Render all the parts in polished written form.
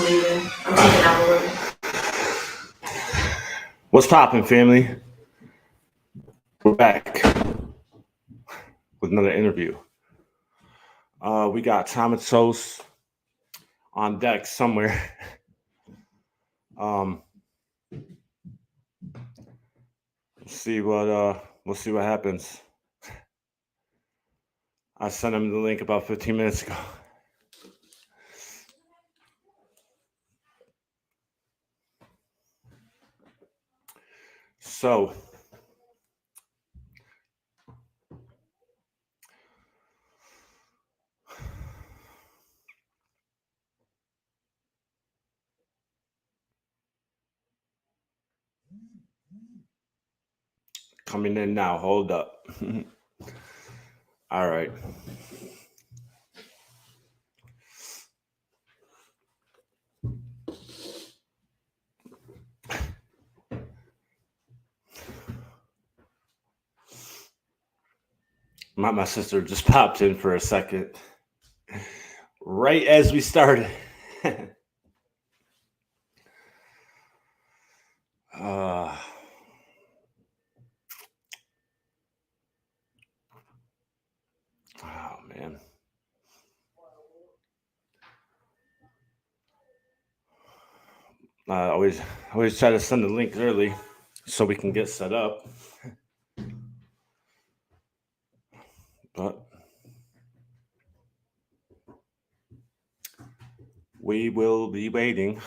leaving. I'm taking out a little. What's poppin', family? We're back with another interview. We got TRAUMATO on deck somewhere. We'll see what happens. I sent him the link about 15 minutes ago. So, coming in now. Hold up. All right. My sister just popped in for a second, right as we started. Oh man. I always try to send the link early so we can get set up. But we will be waiting.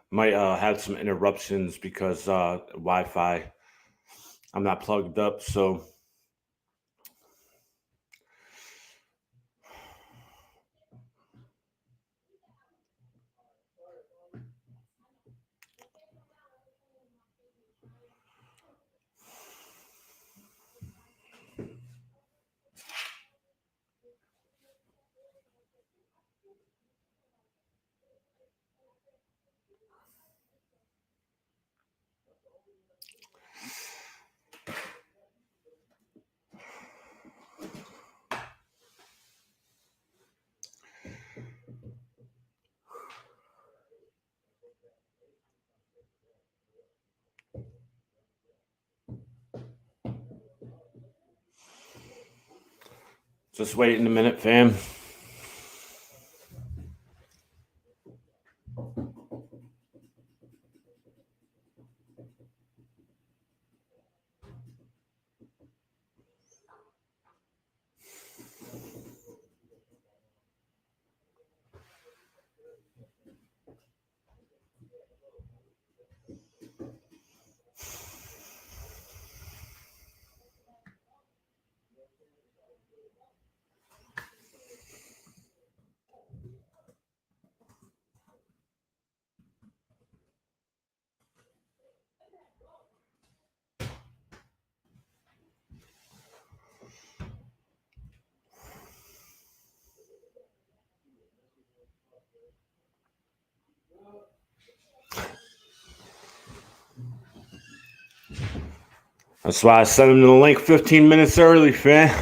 Might have some interruptions because Wi-Fi. I'm not plugged up, so just waiting a minute, fam. That's why I sent him the link 15 minutes early, fam.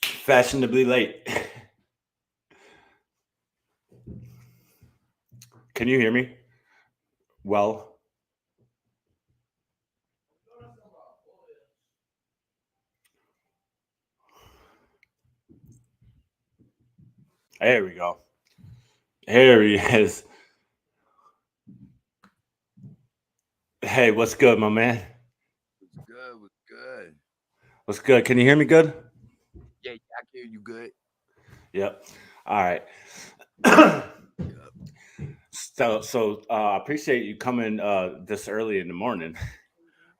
Fashionably late. Can you hear me? Well. There we go. Here he is. Hey, what's good, my man? What's good? What's good? What's good? Can you hear me good? Yeah, I can hear you good. Yep. All right. So appreciate you coming this early in the morning.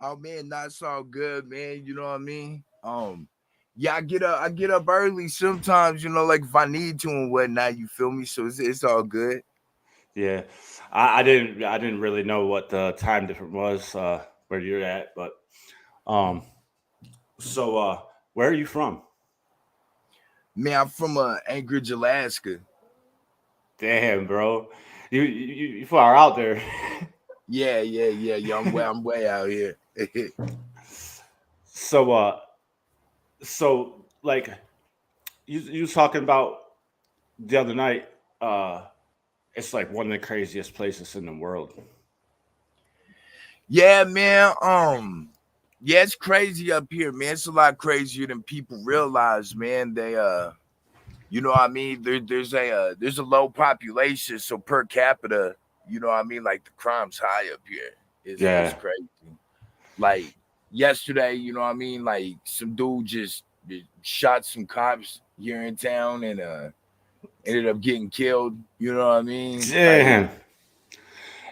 Oh man, that's all good, man. You know what I mean? Yeah, I get up early sometimes, like if I need to and whatnot, you feel me? So it's all good. Yeah. I didn't really know what the time difference was where you're at, but so where are you from? Man, I'm from Anchorage, Alaska. Damn, bro. You far out there. Yeah. I'm way out here. So so like you was talking about the other night, it's like one of the craziest places in the world. Yeah, man. Yeah, it's crazy up here, man. It's a lot crazier than people realize, man. They you know what I mean? There's a low population, so per capita, you know what I mean, like the crime's high up here. It's Yeah. crazy. Like yesterday, you know what I mean? Like some dude just shot some cops here in town and ended up getting killed. You know what I mean? Damn. Like,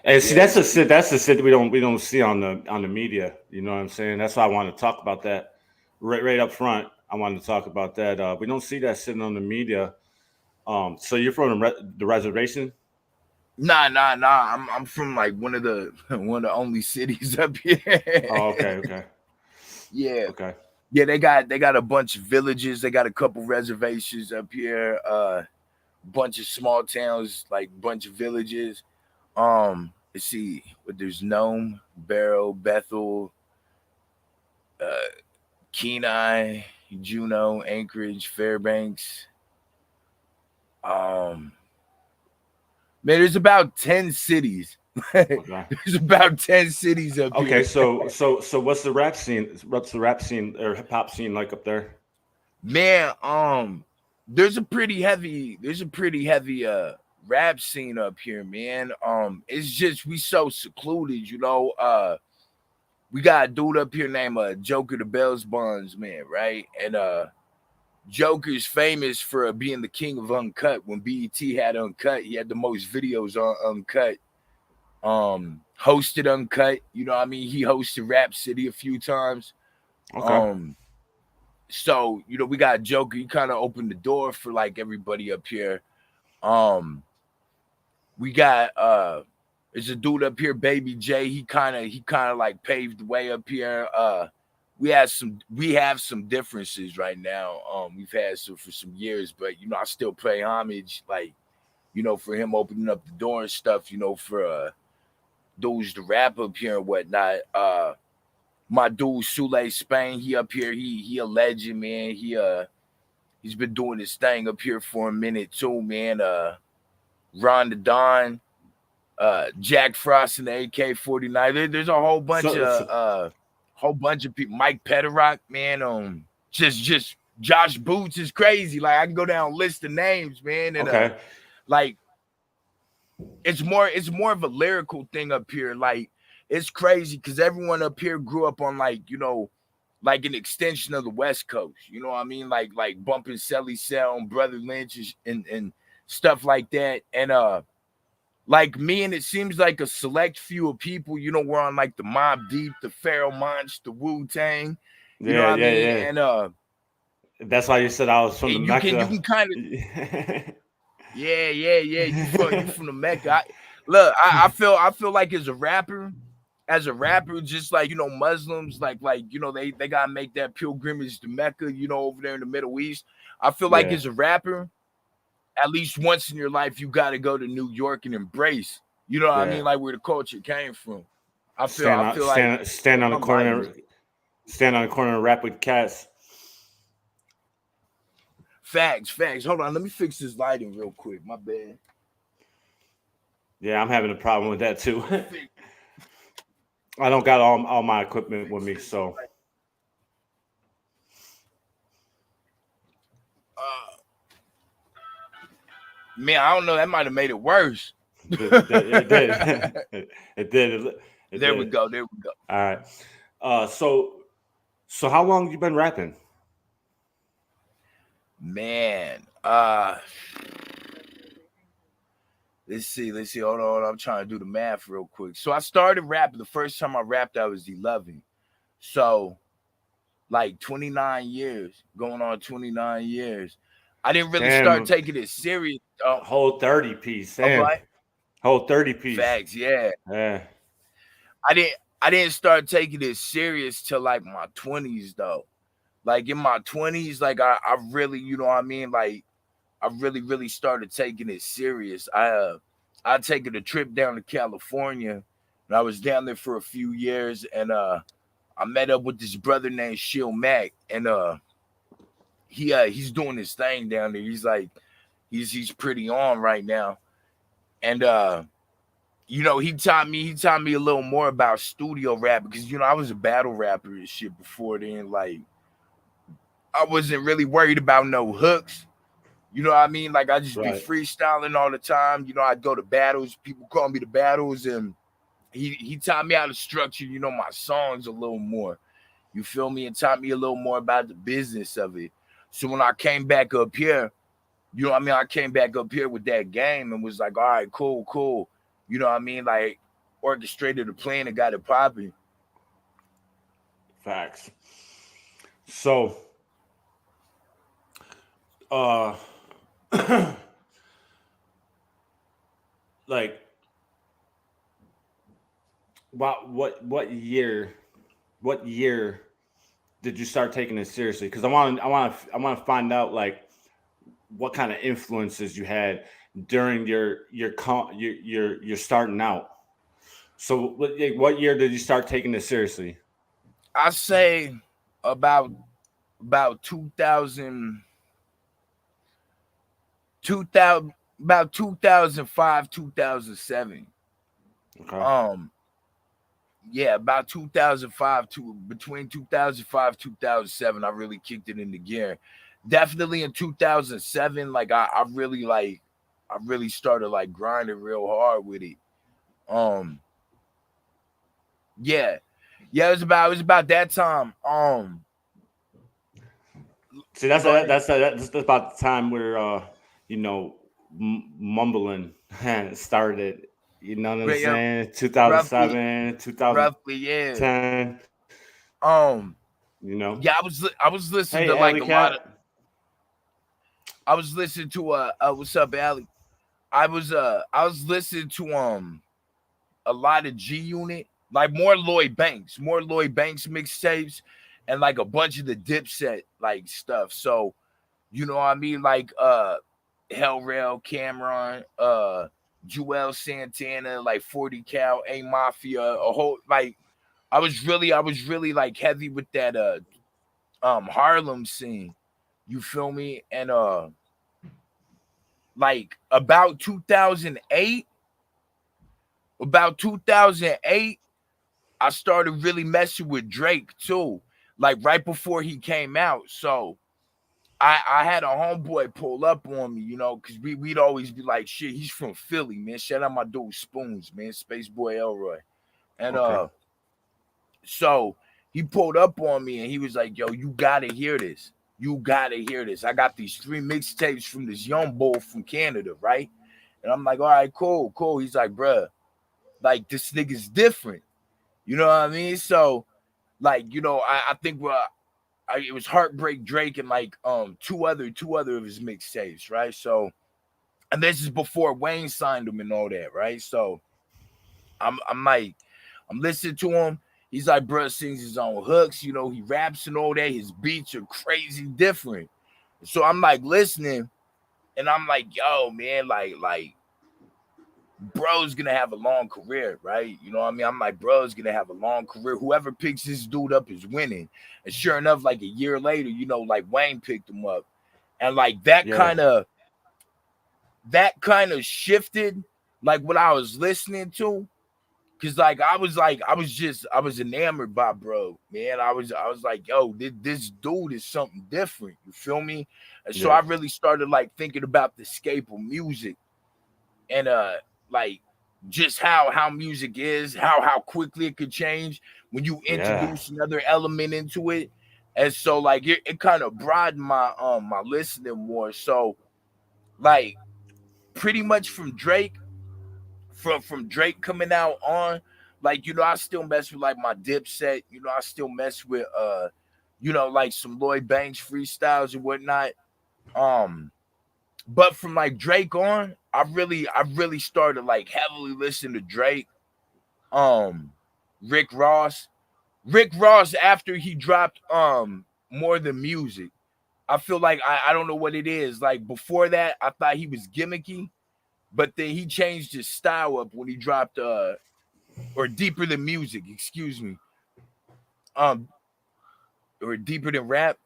And see, yeah, that's the shit we don't see on the media. You know what I'm saying? That's why I want to talk about that right up front. I wanted to talk about that. We don't see that sitting on the media. So you're from the reservation? nah. I'm from like one of the only cities up here. Oh, okay. Yeah. Okay. Yeah, they got a bunch of villages. They got a couple reservations up here. Bunch of small towns, like bunch of villages. Let's see, but there's Nome, Barrow, Bethel, Kenai, Juneau, Anchorage, Fairbanks. Man, there's about 10 cities. Okay. There's about 10 cities up Okay. here. So what's the rap scene? What's the rap scene or hip hop scene like up there? Man, there's a pretty heavy rap scene up here, man. It's just we so secluded, you know. We got a dude up here named Joker the Bells Bonds, man, right? And Joker's famous for being the king of Uncut. When BET had Uncut, he had the most videos on Uncut. Hosted Uncut, you know what I mean? He hosted Rap City a few times. Okay. So, you know, we got Joker. He kind of opened the door for like everybody up here. We got there's a dude up here, Baby J. He kind of like paved the way up here. We have some differences right now. We've had some for some years, but you know, I still pay homage, like, you know, for him opening up the door and stuff, you know, for dudes to rap up here and whatnot. My dude Sule Spain, he up here, he a legend, man. He's been doing his thing up here for a minute too, man. Ron the Don, Jack Frost and the AK-49. There's a whole bunch of people. Mike Pederock, man. Just Josh Boots is crazy. Like I can go down a list of names, man. And Okay. like it's more of a lyrical thing up here. Like it's crazy because everyone up here grew up on like, you know, like an extension of the West Coast. You know what I mean? Like bumping Selly Cell and Brother Lynch and stuff like that. And like me, and it seems like a select few of people, you know, we're on like the Mobb Deep, the Pharaoh Monch, the Wu-Tang. You know what I mean? Yeah. And that's why you said I was from the Mecca. You can kind of Yeah. You from the Mecca. I feel like as a rapper, just like, you know, Muslims, like you know, they gotta make that pilgrimage to Mecca, you know, over there in the Middle East. I feel like as a rapper, at least once in your life, you got to go to New York and embrace, you know what I mean, like where the culture came from. I feel like stand on the corner and rap with cats. Facts. Hold on, let me fix this lighting real quick. My bad. Yeah, I'm having a problem with that too. I don't got all my equipment with me, so. Man, I don't know. That might have made it worse. It did. It did. There we go. All right. So how long you been rapping? Man, let's see. Hold on. I'm trying to do the math real quick. So I started rapping. The first time I rapped, I was 11. So, like 29 years, going on 29 years. I didn't really start taking it serious. Whole 30 piece. Whole 30 piece. Facts, yeah. I didn't start taking it serious till like my 20s though. like in my 20s, like I really, you know what I mean, like I really started taking it serious. I taken a trip down to California, and I was down there for a few years, and I met up with this brother named Shill Mack, and he's doing his thing down there. He's like he's pretty on right now, and you know, he taught me a little more about studio rap, because you know I was a battle rapper and shit before then. Like I wasn't really worried about no hooks. You know what I mean? Like I just be freestyling all the time. You know, I'd go to battles. People call me to battles, and he taught me how to structure, you know, my songs a little more. You feel me? And taught me a little more about the business of it. So when I came back up here, you know what I mean? I came back up here with that game and was like, all right, cool. You know what I mean? Like orchestrated a plan and got it popping. Facts. So, like, what year did you start taking it seriously? Because I want to find out like what kind of influences you had during your starting out. So what year did you start taking it seriously? I say about 2000, about 2005, 2007. Okay. Yeah, about 2005 to between 2005 2007, I really kicked it into gear. Definitely in 2007, like I really started like grinding real hard with it. Yeah, it was about that time. See, that's about the time where you know, mumbling started. You know what I'm saying? 2007, 2010. Yeah. You know. Yeah, I was listening to like a lot of. I was listening to what's up, Allie? I was listening to a lot of G Unit, like more Lloyd Banks mixtapes, and like a bunch of the Dipset like stuff. So, you know what I mean? Like Hell Rail, Cameron, Joel Santana, like 40 Cal, A Mafia, a whole like I was really like heavy with that Harlem scene. You feel me? And like about 2008, I started really messing with Drake too, like right before he came out. So I had a homeboy pull up on me, you know, because we'd always be like, shit, he's from Philly, man. Shout out my dude Spoons, man, Space Boy Elroy. And so he pulled up on me and he was like, yo, you gotta hear this. I got these 3 mixtapes from this young bull from Canada, right? And I'm like, all right, cool. He's like, bruh, like this nigga's different. You know what I mean? So, like, you know, I think it was Heartbreak Drake and like two other of his mixtapes, right? So, and this is before Wayne signed him and all that, right? So I'm listening to him. He's like, bro, sings his own hooks, you know, he raps and all that. His beats are crazy different. So I'm like listening, and I'm like, yo, man, like bro's gonna have a long career, right? You know what I mean? I'm like, bro's gonna have a long career. Whoever picks this dude up is winning. And sure enough, like a year later, you know, like Wayne picked him up, and like that kind of shifted like what I was listening to. Cause like I was enamored by bro, man. I was like, yo, this dude is something different. You feel me? And so I really started like thinking about the scape of music, and like just how music is, how quickly it could change when you introduce another element into it. And so like it kind of broadened my my listening more. So like pretty much from Drake coming out on, like, you know, I still mess with like my Dipset, you know, I still mess with you know, like some Lloyd Banks freestyles and whatnot. But from like Drake on, I really started like heavily listening to Drake. Rick Ross after he dropped more than music. I feel like I don't know what it is. Like before that, I thought he was gimmicky, but then he changed his style up when he dropped or Deeper Than Music, excuse me. Or Deeper Than Rap.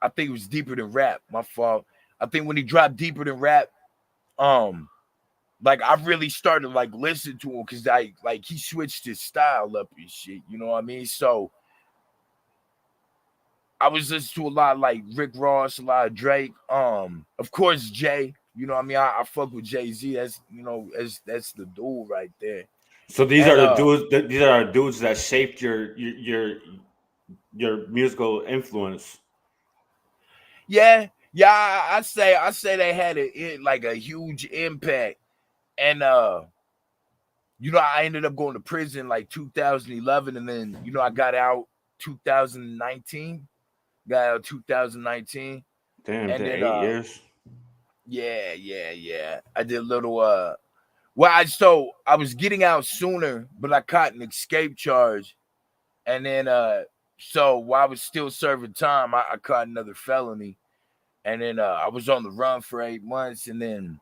I think it was Deeper Than Rap. My fault. I think when he dropped Deeper Than Rap, like I really started like listening to him because like he switched his style up and shit. You know what I mean? So I was listening to a lot of like Rick Ross, a lot of Drake, of course Jay. You know what I mean? I fuck with Jay-Z. That's that's the dude right there. So these are the dudes. These are dudes that shaped your musical influence. Yeah, I say they had a huge impact, and I ended up going to prison like 2011, and then I got out 2019. Got out 2019. Damn, and then 8 years. Yeah. I did a little well, I was getting out sooner, but I caught an escape charge, and then so while I was still serving time, I caught another felony, and then I was on the run for 8 months, and then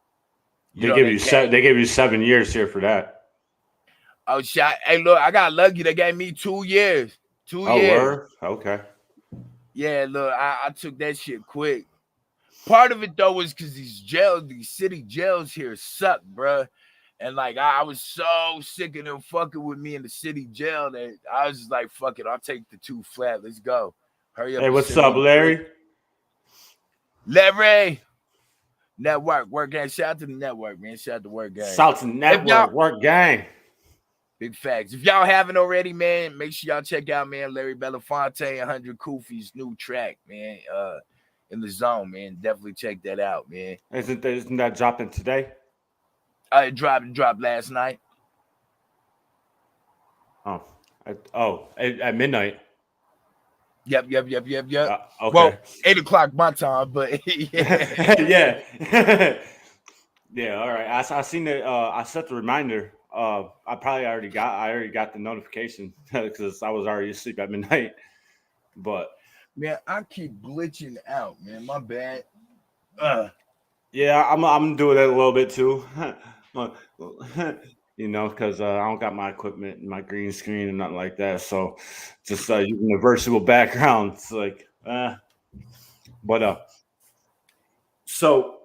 they gave you 7 years here for that. Oh shit! Hey, look, I got lucky. They gave me 2 years. 2 years. Word? Okay. Yeah, look, I took that shit quick. Part of it though was because these city jails here suck, bro. And like I was so sick of them fucking with me in the city jail that I was just like, fuck it, I'll take the 2 flat. Let's go. Hurry up. Hey, what's up, Larry? Larry. Work gang. Shout out to the network, man. Shout out to Work gang. Shout out to network, Work gang. Big facts. If y'all haven't already, man, make sure y'all check out, man, Larry Belafonte, 100 Kufi's new track, man. In the zone, man. Definitely check that out, man. Isn't that dropping today? It dropped last night. At midnight. Yep. Okay. Well, 8 o'clock my time, but yeah. Yeah. All right. I seen it. I set the reminder. I already got the notification because I was already asleep at midnight. But man, I keep glitching out, man. My bad. Yeah, I'm gonna do it a little bit too. Because I don't got my equipment and my green screen and nothing like that. So just using a virtual background, it's like, so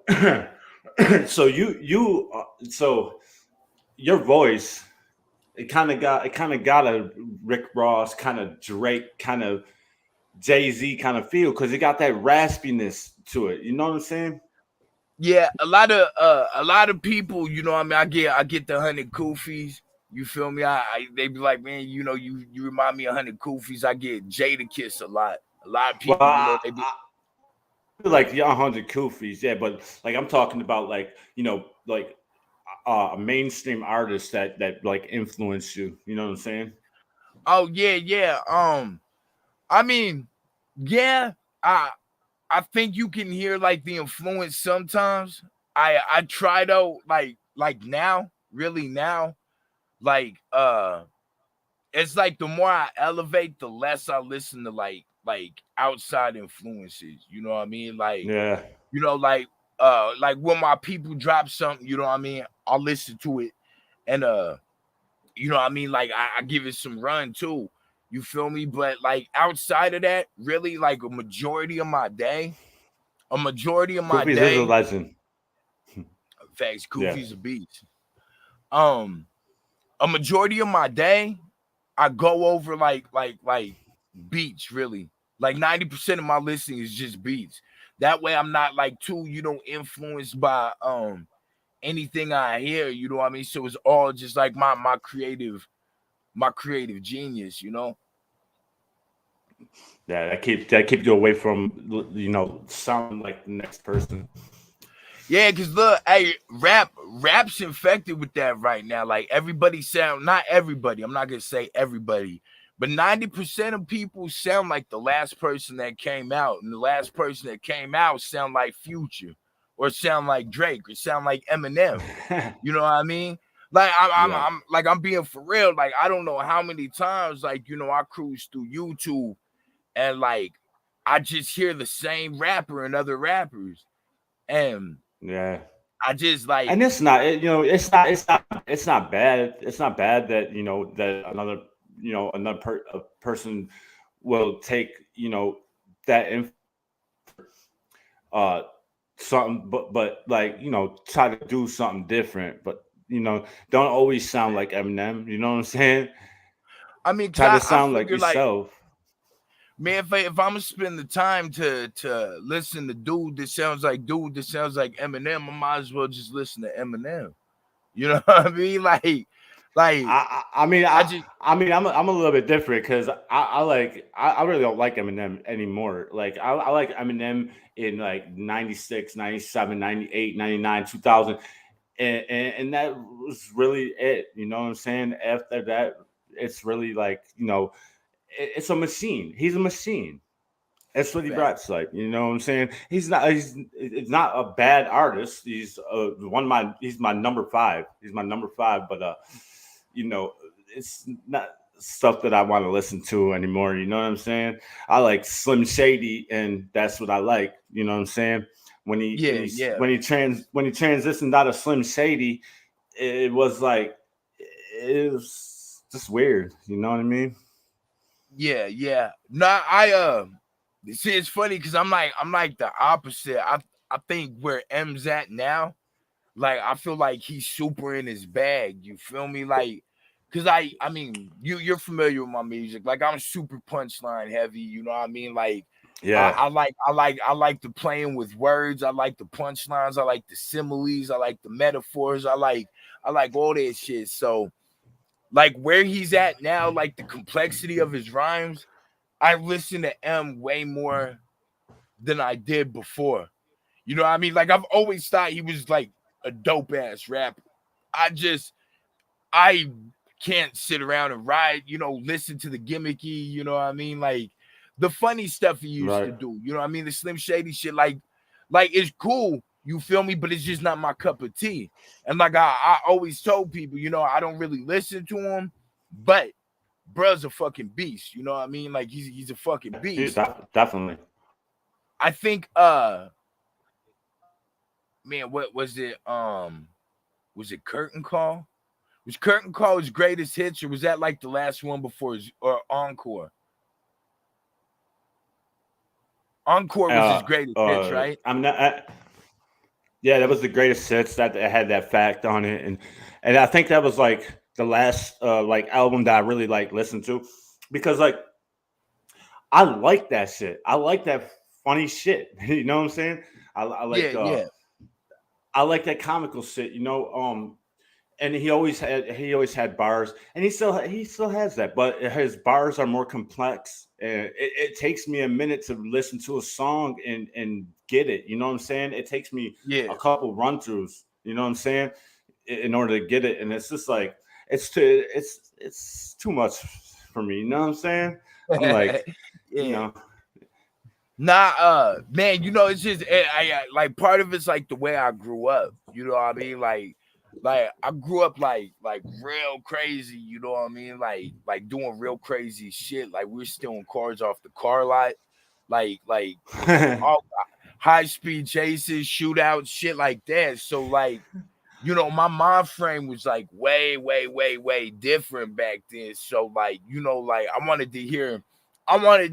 so your voice, it kind of got a Rick Ross, kind of Drake, kind of Jay-Z kind of feel because it got that raspiness to it. You know what I'm saying? Yeah, a lot of people, I mean, I get the 100 Kufis. You feel me? They be like, man, you remind me of 100 Kufis. I get Jadakiss a lot. A lot of people, they be like 100 Kufis, yeah, but like I'm talking about like a mainstream artist that like influenced you. You know what I'm saying? Oh yeah. I mean, yeah, I think you can hear like the influence sometimes. I try though, like now, really now, like it's like the more I elevate, the less I listen to like outside influences. You know what I mean? Like yeah, like when my people drop something, you know what I mean, I'll listen to it, and you know what I mean, like I give it some run too. You feel me? But like outside of that, really, like a majority of my day. Kufi's is a legend. Facts, Kufi's a beast. A majority of my day, I go over like beats, really. Like 90% of my listening is just beats. That way I'm not like too, influenced by anything I hear, you know what I mean? So it's all just like my creative genius, Yeah, that keep you away from sounding like the next person. Yeah, because look, hey, rap's infected with that right now. Like everybody not everybody, I'm not gonna say everybody, but 90% of people sound like the last person that came out, and the last person that came out sound like Future, or sound like Drake, or sound like Eminem. You know what I mean? Like I'm being for real. Like I don't know how many times, like I cruise through YouTube, and like I just hear the same rapper and other rappers, and Yeah. I just like, And it's not, it's not bad. It's not bad that, that a person will take, that uh something, but like, try to do something different, but don't always sound like Eminem. You know what I'm saying? I mean, Try to cause I sound like figure like, yourself. man, if I'm gonna spend the time to listen to dude that sounds like Eminem, I might as well just listen to Eminem. You know what I mean? Like I mean, I just I'm a little bit different because I really don't like Eminem anymore. Like I like Eminem in like 96, 97, 98, 99, 2000. And that was really it. You know what I'm saying? After that, it's really like, it's a machine. He's a machine. That's what he fact. brought. Like, you know what I'm saying? It's not a bad artist. He's my number five. He's my number five, but it's not stuff that I want to listen to anymore. You know what I'm saying? I like Slim Shady, and that's what I like. You know what I'm saying? When Yeah. when he transitioned out of Slim Shady, it was like, it was just weird. You know what I mean? Yeah. No, I see, it's funny because I'm like the opposite. I think where M's at now, like I feel like he's super in his bag. You feel me? Like, cause I mean, you're familiar with my music. Like I'm super punchline heavy. You know what I mean? Like Yeah. I like the playing with words. I like the punchlines. I like the similes. I like the metaphors. I like all that shit. So like where he's at now, like the complexity of his rhymes, I listen to M way more than I did before. You know what I mean? Like I've always thought he was like a dope ass rapper. I can't sit around and listen to the gimmicky, you know what I mean? Like the funny stuff he used to Right. do. You know what I mean? The Slim Shady shit, like it's cool, you feel me? But it's just not my cup of tea. And like I always told people, I don't really listen to him, but bruh's a fucking beast. You know what I mean? Like he's a fucking beast. Definitely. I think man, what was it? Was it Curtain Call? Was Curtain Call his greatest hits, or was that like the last one before his or Encore? Encore was his greatest hits, right? I'm not. Yeah, that was the greatest hits that had that fact on it, and I think that was like the last like album that I really like listened to, because like I like that shit. I like that funny shit. You know what I'm saying? Yeah. I like that comical shit. And he always had bars, and he still has that, but his bars are more complex, and it takes me a minute to listen to a song and get it. You know what I'm saying? It takes me Yeah. a couple run throughs, you know what I'm saying, in order to get it. And it's just like it's too much for me, you know what I'm saying? I'm like, Yeah. Nah, man, it's just I like part of it's like the way I grew up. You know what I mean? Like I grew up like real crazy. You know what I mean? Like doing real crazy shit. Like we're stealing cars off the car lot. Like all high speed chases, shootouts, shit like that. So like, my mind frame was like way different back then. So like, like I wanted to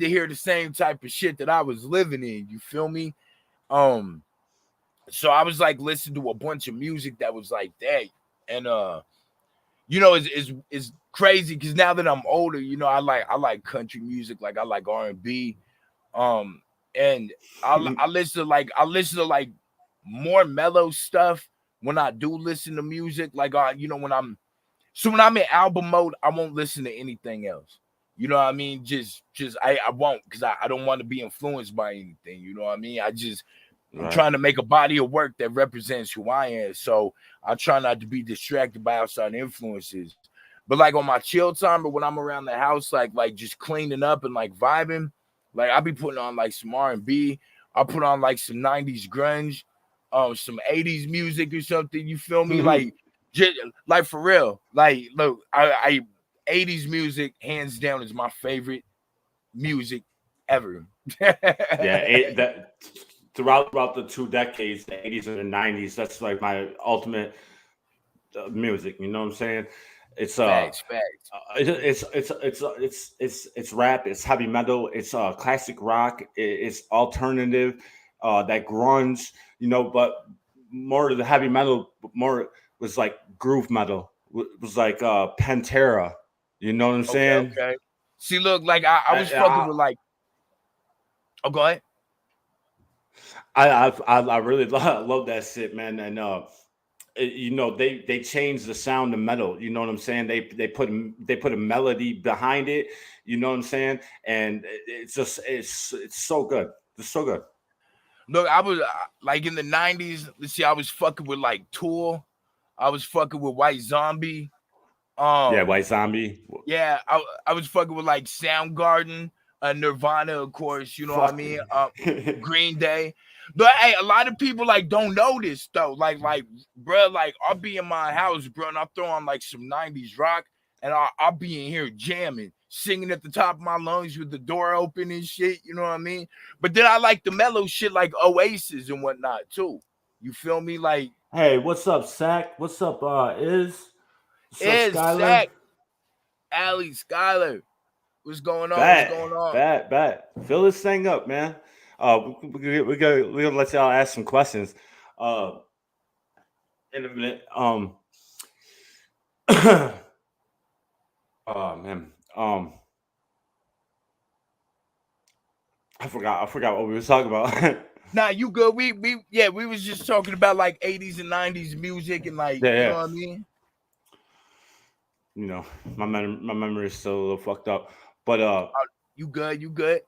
hear the same type of shit that I was living in. You feel me? So I was like listening to a bunch of music that was like that. And it's crazy because now that I'm older, I like country music, like I like R&B. And I listen to like more mellow stuff when I do listen to music. Like when I'm in album mode, I won't listen to anything else. You know what I mean? Just I won't, because I don't want to be influenced by anything. You know what I mean? I'm trying to make a body of work that represents who I am. So I try not to be distracted by outside influences. But like on my chill time, or when I'm around the house, like just cleaning up and like vibing, like I'll be putting on like some R&B. I'll put on like some 90s grunge, some 80s music or something. You feel me? Like just like for real. Like look, I 80s music hands down is my favorite music ever. Yeah, that throughout the 2 decades, the 80s and the 90s, that's like my ultimate music. You know what I'm saying? It's Facts. it's rap, it's heavy metal, it's classic rock, it's alternative, that grunge, you know, but more of the heavy metal, more was like groove metal, was like Pantera. You know what I'm saying? Okay. See, look, like I was fucking with like. Oh, go ahead. I really love that shit, man, and you know, they changed the sound of metal. You know what I'm saying? They put a melody behind it. You know what I'm saying? And it's just it's so good. It's so good. Look, I was like in the 90s. Let's see, I was fucking with like Tool. I was fucking with White Zombie. Yeah, White Zombie. Yeah, I was fucking with like Soundgarden, Nirvana, of course. You know what I mean? Green Day. But hey, a lot of people like don't know this though. Like, bro, like I'll be in my house, bro, and I'll throw on like some 90s rock, and I'll be in here jamming, singing at the top of my lungs with the door open and shit. You know what I mean? But then I like the mellow shit like Oasis and whatnot too. You feel me? Like, hey, what's up, Sack? What's up, What's up, Skylar? Zach, Allie, Skylar. What's going on? Bad, What's going on? Bad. Fill this thing up, man. We're gonna let y'all ask some questions in a minute. Oh man. I forgot what we were talking about. Nah, you good. We was just talking about like 80s and 90s music and like, Yeah, you know what I mean? You know, my memory is still a little fucked up. But you good.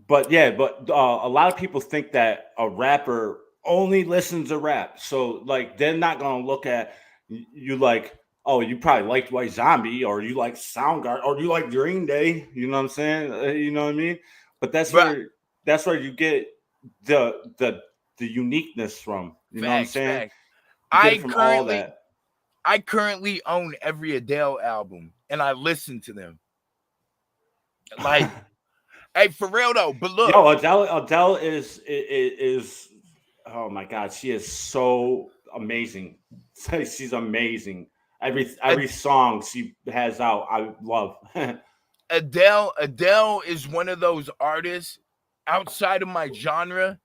But yeah, a lot of people think that a rapper only listens to rap. So like they're not gonna look at you like, oh, you probably liked White Zombie, or you like Soundgarden, or you like Green Day. You know what I'm saying? You know what I mean? But that's where you get the uniqueness from. You know what I'm saying? You get it from all that. I currently own every Adele album, and I listen to them. Like, hey, for real though. But look, yo, Adele is oh my god, she is so amazing. She's amazing. Every song she has out, I love. Adele is one of those artists outside of my genre.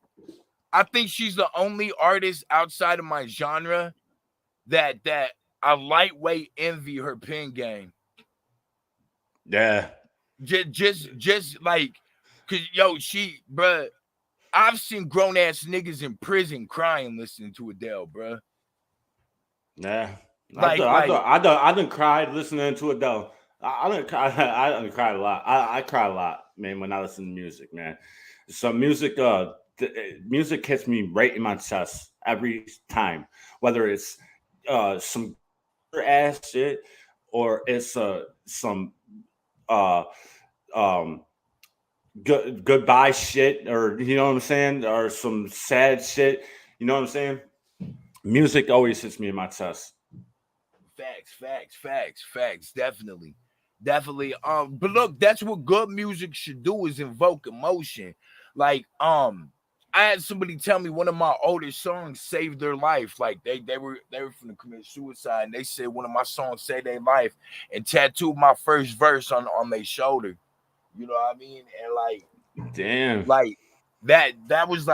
I think she's the only artist outside of my genre that I lightweight envy her pen game. Yeah. Just like, cause yo, bruh, I've seen grown ass niggas in prison crying listening to Adele, bruh. Yeah. I done cried listening to Adele. I done cried a lot. I cry a lot, man, when I listen to music, man. So music music hits me right in my chest every time, whether it's some ass shit or it's some goodbye shit, or you know what I'm saying, or some sad shit. You know what I'm saying? Music always hits me in my chest. Facts. Definitely. But look, that's what good music should do, is invoke emotion. Like, I had somebody tell me one of my oldest songs saved their life. Like they were from the commit suicide, and they said one of my songs saved their life and tattooed my first verse on their shoulder. You know what I mean? And like, damn, like that was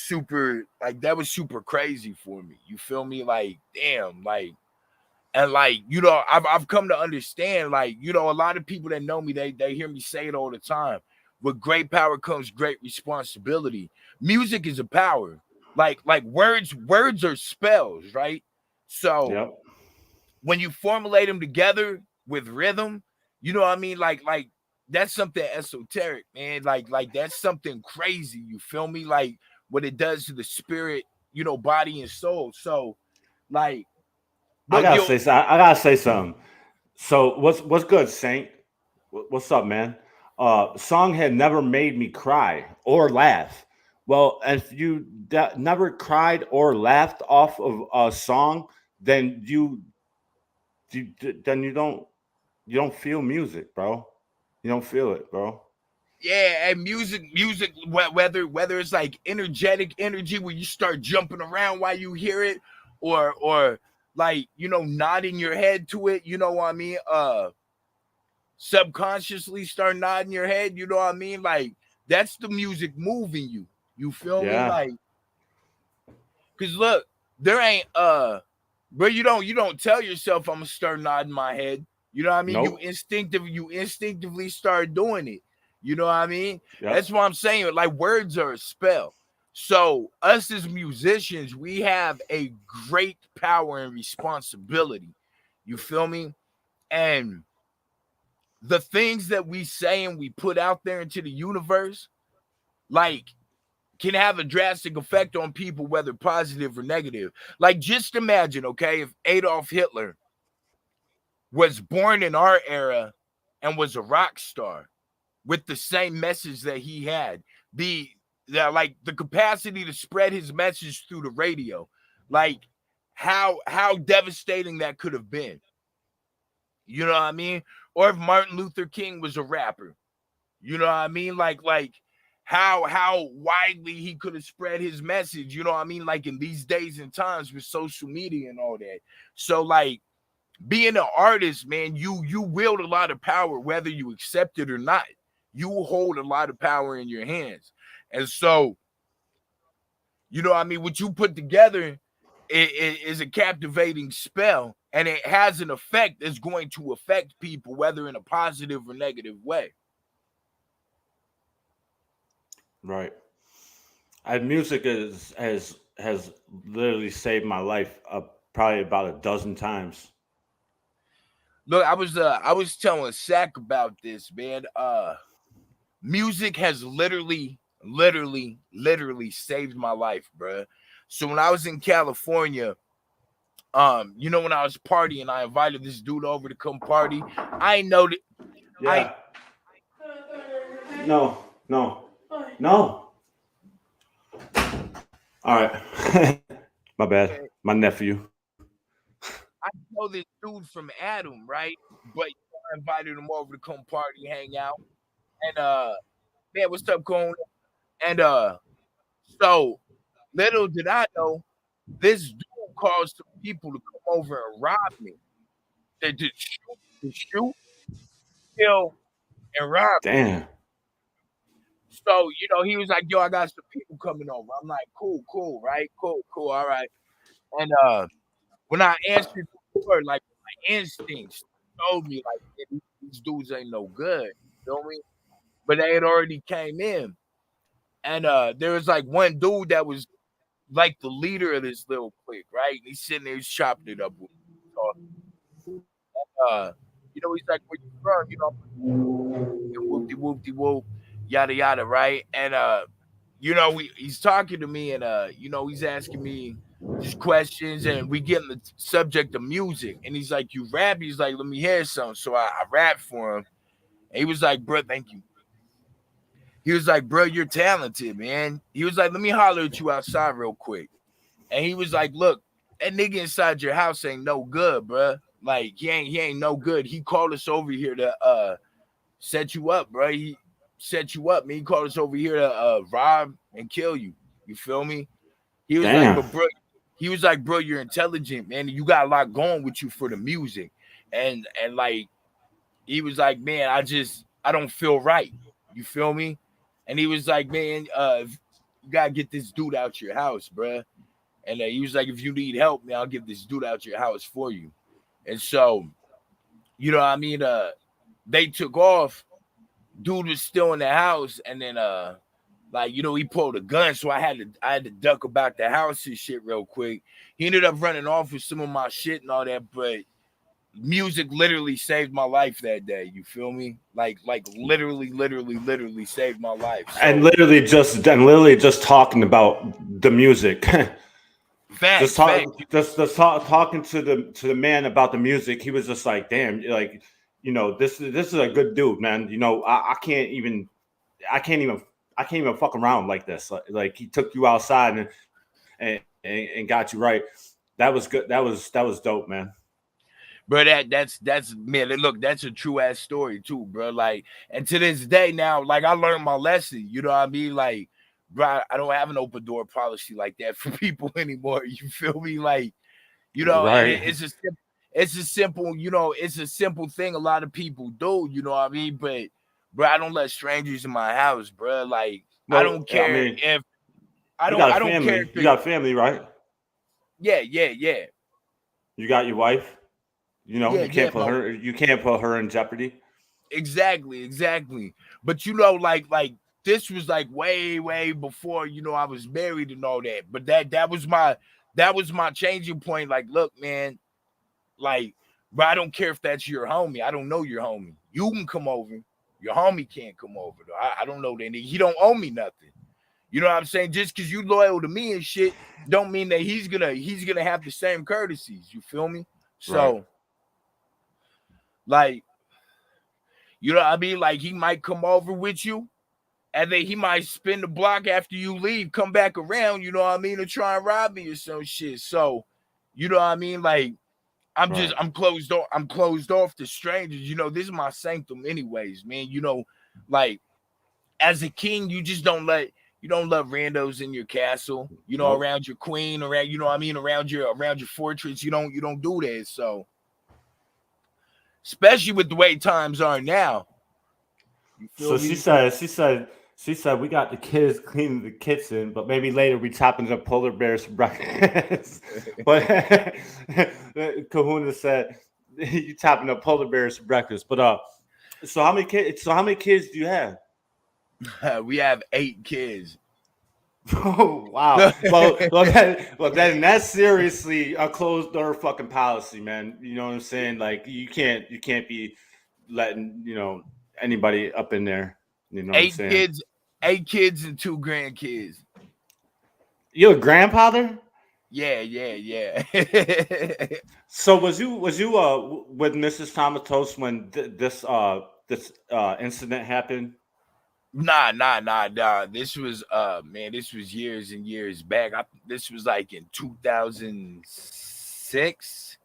super crazy for me. You feel me? Like, damn, like, and like, you know, I've come to understand, like, you know, a lot of people that know me, they hear me say it all the time. With great power comes great responsibility. Music is a power. Like words are spells, right? So yep. when you formulate them together with rhythm, you know what I mean? Like that's something esoteric, man. Like that's something crazy. You feel me? Like what it does to the spirit, you know, body and soul. So like, I gotta say something. So what's good, Saint? What's up, man? Song had never made me cry or laugh. Well, if you never cried or laughed off of a song, then you don't feel music, bro. You don't feel it, bro. Yeah, and music, whether it's like energetic energy where you start jumping around while you hear it, or like, you know, nodding your head to it, you know what I mean? Subconsciously start nodding your head, you know what I mean? Like, that's the music moving you. You feel me? Yeah. Like, cause look, there ain't but you don't tell yourself I'm gonna start nodding my head. You know what I mean? Nope. You instinctively start doing it. You know what I mean? Yep. That's what I'm saying. Like, words are a spell. So us as musicians, we have a great power and responsibility. You feel me? And the things that we say and we put out there into the universe, like, can have a drastic effect on people, whether positive or negative. Like, just imagine, okay, if Adolf Hitler was born in our era and was a rock star with the same message that he had, the capacity to spread his message through the radio, like how devastating that could have been. You know what I mean? Or if Martin Luther King was a rapper, you know what I mean? Like how widely he could have spread his message, you know what I mean? Like, in these days and times with social media and all that. So, like, being an artist, man, you wield a lot of power, whether you accept it or not. You hold a lot of power in your hands. And so, you know what I mean? What you put together is a captivating spell, and it has an effect that's going to affect people, whether in a positive or negative way. Right. And music has literally saved my life probably about a dozen times. Look, I was telling Sack about this, man. Music has literally saved my life, bro. So when I was in California, you know, when I was partying, I invited this dude over to come party. I know that. Yeah. No. All right. My bad. My nephew. I know this dude from Adam, right? But I invited him over to come party, hang out, and man, what's up, Cone? And so little did I know, this dude caused some people to come over and rob me. They just shoot, kill, and rob. Damn. So, you know, he was like, yo, I got some people coming over. I'm like, cool, right? Cool, all right. And when I answered the door, like, my instincts told me, like, yeah, these dudes ain't no good. You feel me? But they had already came in. And there was like one dude that was like the leader of this little clique, right? He's sitting there, he's chopping it up with me. You know, he's like, where you from? You know, whoop-de-whoop, yada yada, right? And you know, he's talking to me, and you know, he's asking me just questions, and we get in the subject of music. And he's like, you rap? He's like, let me hear something. So I rapped for him, and he was like, bro, thank you. He was like, bro, you're talented, man. He was like, let me holler at you outside real quick. And he was like, look, that nigga inside your house ain't no good, bro. Like, he ain't no good. He called us over here to set you up, bro. He set you up, man. He called us over here to rob and kill you. You feel me? He was Damn. like, but bro, he was like, bro, you're intelligent, man. You got a lot going with you for the music. And like, he was like, man, I don't feel right. You feel me? And he was like, man, you gotta get this dude out your house, bro. And he was like, if you need help, man, I'll get this dude out your house for you. And so, you know what I mean? They took off. Dude was still in the house, and then like, you know, he pulled a gun, so I had to duck about the house and shit real quick. He ended up running off with some of my shit and all that, but music literally saved my life that day. You feel me? Like literally saved my life. So, And literally just talking about the music. facts. Talking to the man about the music. He was just like, damn, like, you know, this is a good dude, man. You know, I can't even fuck around like this. Like he took you outside and got you right. That was good. That was dope, man. bro. That's man. Look, that's a true ass story too, bro. Like, and to this day now, like I learned my lesson. You know what I mean? Like, bro, I don't have an open door policy like that for people anymore. You feel me? Like, you know, and Right. it's a simple, you know, it's a simple thing a lot of people do. You know what I mean? But, bro, I don't let strangers in my house, bro. Like, I Well, don't I care mean, if you got a I don't care family. if You it, got family, right? yeah, You got your wife. You know, yeah, you yeah. can't put her. You can't put her in jeopardy. Exactly. But you know, like this was like way before, you know, I was married and all that. But that was my changing point. Like, look, man, like, but I don't care if that's your homie. I don't know your homie. You can come over. Your homie can't come over though. I don't know that nigga. He don't owe me nothing. You know what I'm saying? Just because you loyal to me and shit, don't mean that he's gonna have the same courtesies. You feel me? Right. So, like, you know what I mean? Like, he might come over with you, and then he might spin the block after you leave, come back around, you know what I mean, to try and rob me or some shit. So, you know what I mean? Like, Right. I'm closed off. I'm closed off to strangers. You know, this is my sanctum, anyways, man. You know, like as a king, you don't let randos in your castle, you know, Nope. around your queen, around, you know what I mean, around your fortress. You don't do that. So, especially with the way times are now. You feel So she me? said, we got the kids cleaning the kitchen, but maybe later we chopping up polar bears for breakfast. But Kahuna said you chopping up polar bears for breakfast. But so how many kids? So how many kids do you have? We have 8 kids. Oh wow! Well, then that's seriously a closed door fucking policy, man. You know what I'm saying? Like you can't be letting anybody up in there. You know what I'm eight saying? kids, 8 kids and 2 grandkids. You a grandfather? Yeah. So was you with Mrs. Tomatos when this incident happened? Nah. This was man, this was years and years back. This was like in 2006.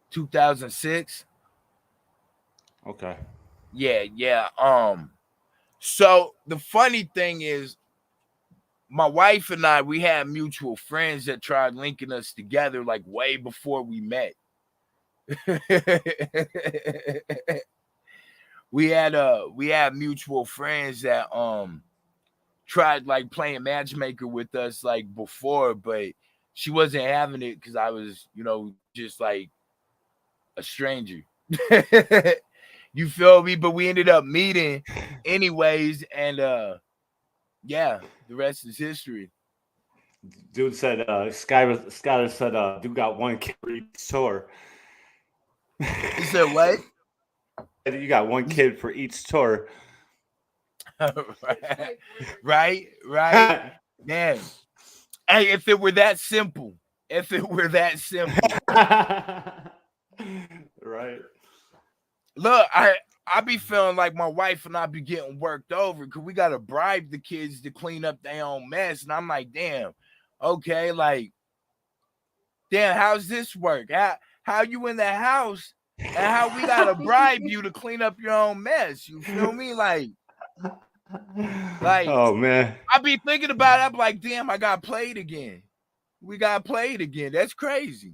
2006. Okay. Yeah. So the funny thing is, my wife and I, we had mutual friends that tried linking us together like way before we met. we had mutual friends that tried like playing matchmaker with us like before, but she wasn't having it because I was, you know, just like a stranger. You feel me? But we ended up meeting anyways, and yeah, the rest is history. Dude said Skyler said dude got one kid for each tour. He said what? You got one kid for each tour. right. Man. Hey, if it were that simple. Right. Look, I be feeling like my wife and I be getting worked over because we gotta bribe the kids to clean up their own mess. And I'm like, damn, okay, like, damn, how's this work? How you in the house and how we gotta bribe you to clean up your own mess? You feel me? Like Oh man. I be thinking about it. I'm like, damn, I got played again. We got played again. That's crazy.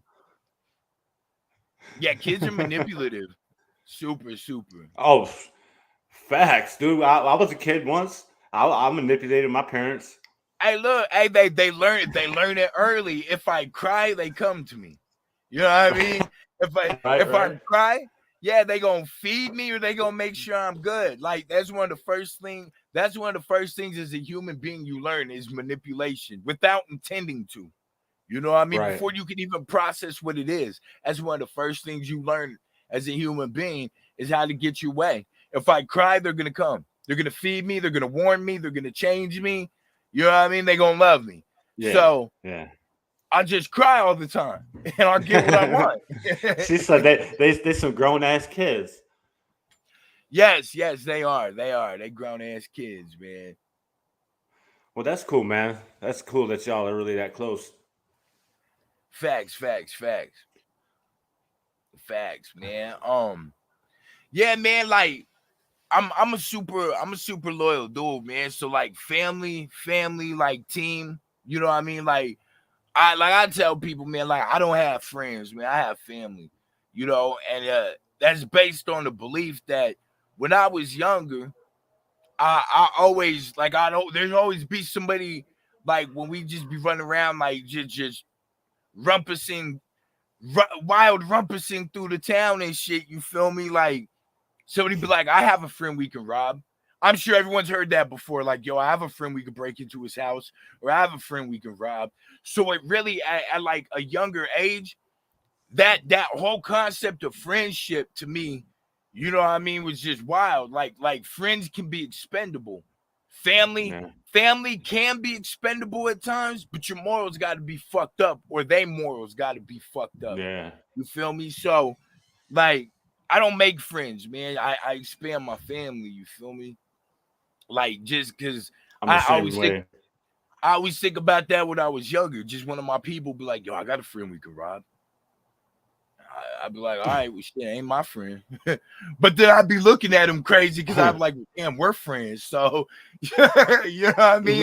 Yeah, kids are manipulative. Super. Oh, facts, dude. I was a kid once. I manipulated my parents. Hey, look, hey, they learn it early. If I cry, they come to me. You know what I mean? If I cry, yeah, they gonna feed me or they gonna make sure I'm good. Like that's one of the first things as a human being you learn is manipulation without intending to. You know what I mean? Right. Before you can even process what it is, that's one of the first things you learn as a human being is how to get your way. If I cry, they're gonna come. They're gonna feed me. They're gonna warn me. They're gonna change me. You know what I mean? They're gonna love me. Yeah. So yeah. I just cry all the time, and I'll get what I want. She said they some grown ass kids. Yes, they are. They grown ass kids, man. Well, that's cool, man. That's cool that y'all are really that close. Facts. Facts, man. Yeah, man, like I'm a super loyal dude, man. So like family, like team, you know what I mean? Like I tell people, man, like I don't have friends, man. I have family, you know, and that's based on the belief that when I was younger, I always like I don't there's always be somebody like when we just be running around like just rumpusing wild rumpusing through the town and shit, you feel me? Like somebody be like, I have a friend we can rob. I'm sure everyone's heard that before. Like, yo, I have a friend we can break into his house, or I have a friend we can rob. So it really, at like a younger age, that whole concept of friendship to me, you know what I mean, was just wild. Like friends can be expendable. Family can be expendable at times, but your morals got to be fucked up, or they morals got to be fucked up. Yeah. You feel me? So, like, I don't make friends, man. I expand my family. You feel me? Like, just because I always think about that when I was younger. Just one of my people be like, yo, I got a friend we can rob. I'd be like, all right, well, shit, ain't my friend. But then I'd be looking at him crazy because I'd be like, damn, we're friends. So, you know what I mean?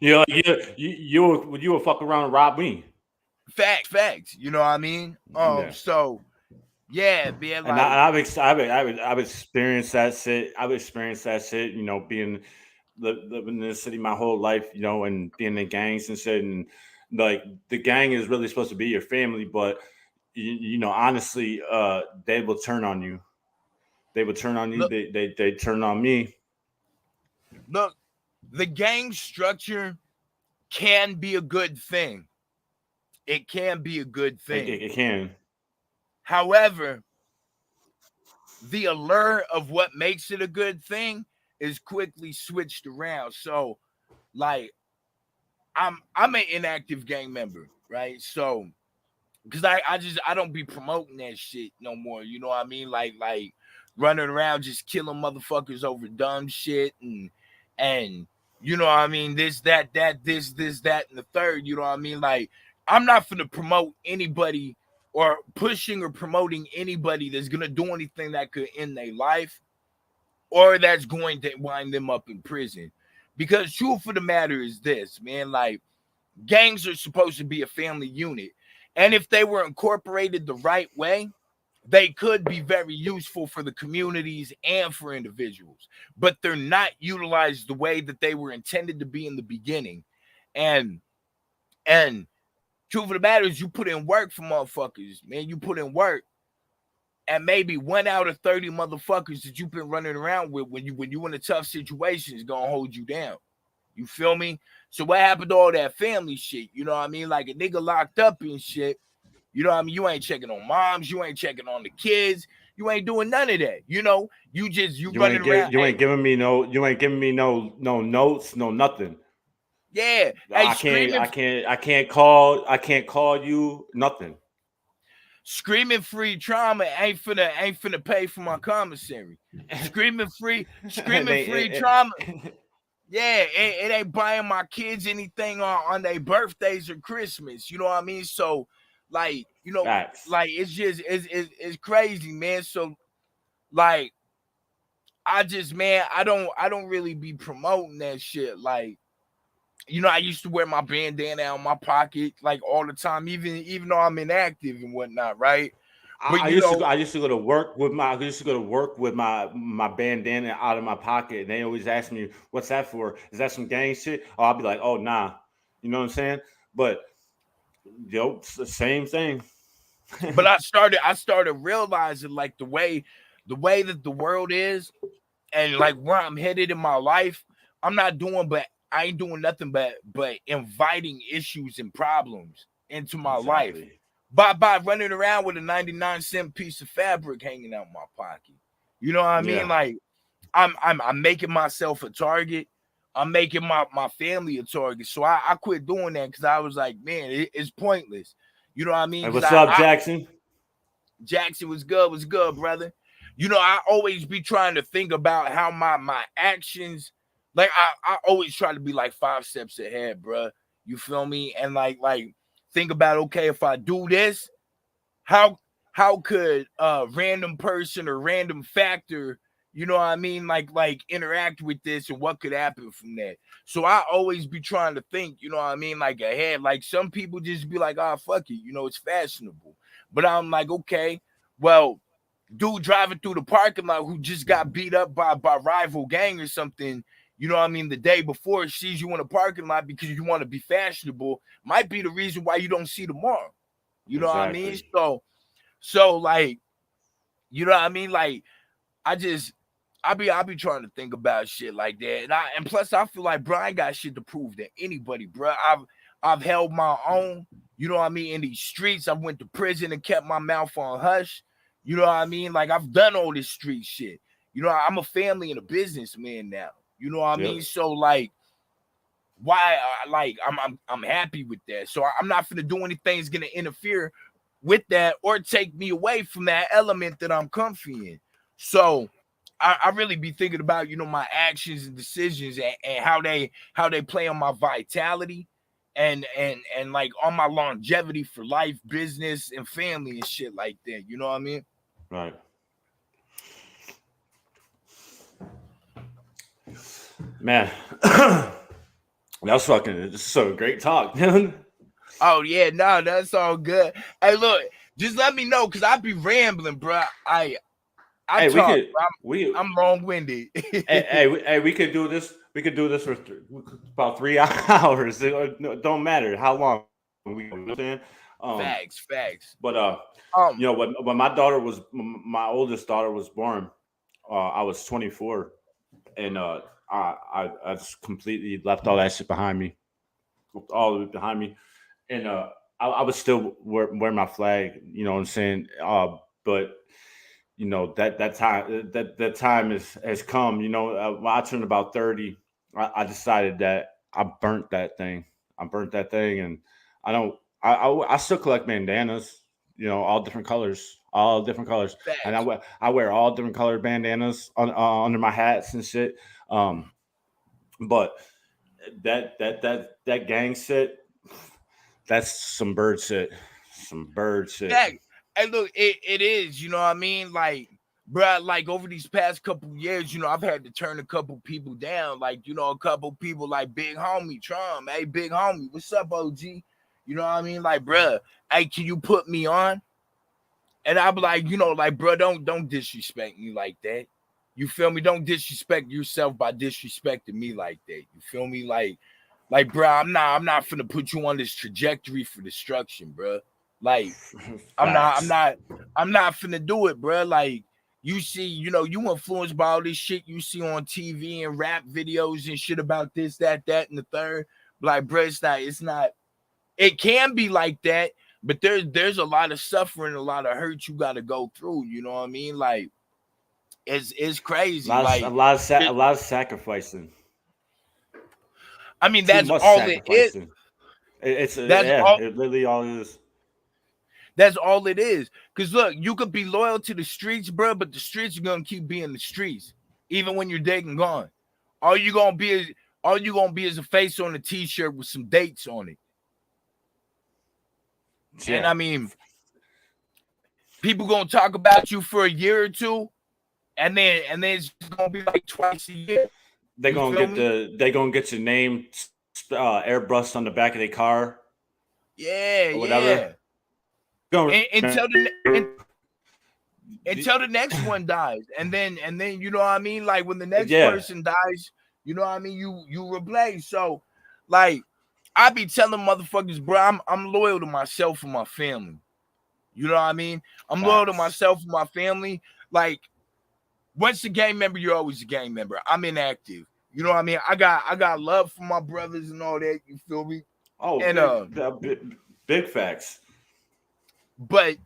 Yeah, like you would fuck around and rob me. Facts. You know what I mean? Yeah. So, yeah, man. Like, and I've experienced that shit. I've experienced that shit. You know, being living in the city my whole life. You know, and being in gangs and shit. And like the gang is really supposed to be your family, but you know, honestly, they will turn on you. They would turn on you. Look, they turn on me. Look, the gang structure can be a good thing. It can be a good thing. It can. However, the allure of what makes it a good thing is quickly switched around. So, like, I'm an inactive gang member, right? So, because I don't be promoting that shit no more. You know what I mean? Like running around just killing motherfuckers over dumb shit and you know what I mean? This, that, and the third. You know what I mean? Like, I'm not gonna promote anybody or pushing or promoting anybody that's gonna do anything that could end their life or that's going to wind them up in prison. Because truth of the matter is this, man, like gangs are supposed to be a family unit. And if they were incorporated the right way, they could be very useful for the communities and for individuals, but they're not utilized the way that they were intended to be in the beginning. And truth of the matter is, you put in work for motherfuckers, man. You put in work, and maybe 1 out of 30 motherfuckers that you've been running around with when you in a tough situation is gonna hold you down. You feel me? So what happened to all that family shit? You know what I mean? Like a nigga locked up and shit. You know what I mean? You ain't checking on moms. You ain't checking on the kids. You ain't doing none of that. You know, you running around. You ain't giving me no notes, no nothing. Yeah. I can't call you nothing. Screaming free trauma ain't finna pay for my commissary. Screaming free trauma. Yeah, it ain't buying my kids anything on their birthdays or Christmas. You know what I mean? So, like, you know, Facts. like it's just it's crazy, man. So, like, I don't really be promoting that shit. Like, you know, I used to wear my bandana on my pocket like all the time, even though I'm inactive and whatnot, right? But I used to go to work with my bandana out of my pocket, and they always ask me, "What's that for? Is that some gang shit?" Oh, I'll be like, "Oh, nah," you know what I'm saying? But yo, it's the same thing. But I started realizing like the way that the world is, and like where I'm headed in my life, I ain't doing nothing but inviting issues and problems into my life by running around with a 99-cent piece of fabric hanging out my pocket. You know what I mean? Like I'm making myself a target. I'm making my family a target. So I quit doing that because I was like, man, it's pointless. You know what I mean? Hey, what's up, Jackson? Jackson was good, brother. You know, I always be trying to think about how my actions, like I always try to be like 5 steps ahead, bro. You feel me? And like think about, okay, if I do this, how how could a random person or random factor, you know what I mean, like interact with this, and what could happen from that? So I always be trying to think, you know what I mean, like ahead. Like some people just be like, oh, fuck it, you know, it's fashionable. But I'm like, okay, well, dude driving through the parking lot who just got beat up by rival gang or something, you know what I mean, the day before, sees you in a parking lot because you want to be fashionable, might be the reason why you don't see tomorrow. You know what I mean? So like, you know what I mean? Like, I be trying to think about shit like that. And plus I feel like, bro, I ain't got shit to prove to anybody, bro. I've held my own, you know what I mean, in these streets. I went to prison and kept my mouth on hush. You know what I mean? Like, I've done all this street shit. You know, I'm a family and a businessman now. You know what I mean? So like, why? Like, I'm happy with that. So I'm not gonna do anything that's gonna interfere with that or take me away from that element that I'm comfy in. So I really be thinking about, you know, my actions and decisions, and how they play on my vitality and like on my longevity for life, business, and family and shit like that. You know what I mean? Right. Man, that's fucking so great talk, man. Oh yeah, no, that's all good. Hey, look, just let me know, because I be rambling, bro. I Hey, talk. I'm long winded. we could do this. We could do this for about 3 hours. It don't matter how long we. You know what I'm saying? Facts. But you know, when my oldest daughter was born, I was 24, and I just completely left all that shit behind me, and I was still wear my flag. You know what I'm saying? But you know, that time has come. You know, when I turned about 30, I decided that I burnt that thing. And I still collect bandanas. You know, all different colors. And I wear all different colored bandanas under my hats and shit. But that gang shit, that's some bird shit. Hey, look, it is, you know what I mean? Like, bro, like over these past couple years, you know, I've had to turn a couple people down. Like, you know, a couple people like big homie Trump. Hey, big homie, what's up, OG? You know what I mean? Like, bro, hey, can you put me on? And I'll be like, you know, like, bro, don't disrespect me like that. You feel me? Don't disrespect yourself by disrespecting me like that. You feel me? Like, bro, I'm not finna put you on this trajectory for destruction, bro. Like, I'm not finna do it, bro. Like, you see, you know, you influenced by all this shit you see on TV and rap videos and shit about this, that, and the third. Like, bro, it's not. It can be like that, but there's a lot of suffering, a lot of hurt you got to go through. You know what I mean? Like, it's crazy. A lot of sacrificing. I mean, that's all it is. It literally all it is. That's all it is. Because look, you could be loyal to the streets, bro, but the streets are gonna keep being the streets, even when you're dead and gone. All you gonna be is a face on a t-shirt with some dates on it. Yeah. And I mean, people gonna talk about you for a year or two, and then it's gonna be like twice a year. They're gonna get your name airbrushed on the back of their car. Yeah, or whatever. Yeah. Until the next one dies, and then you know what I mean. Like, when the next person dies, you know what I mean. You replace. So, like, I be telling motherfuckers, bro, I'm loyal to myself and my family. You know what I mean? I'm loyal to myself and my family. Like, once a gang member, you're always a gang member. I'm inactive. You know what I mean? I got love for my brothers and all that. You feel me? Oh, and big facts. But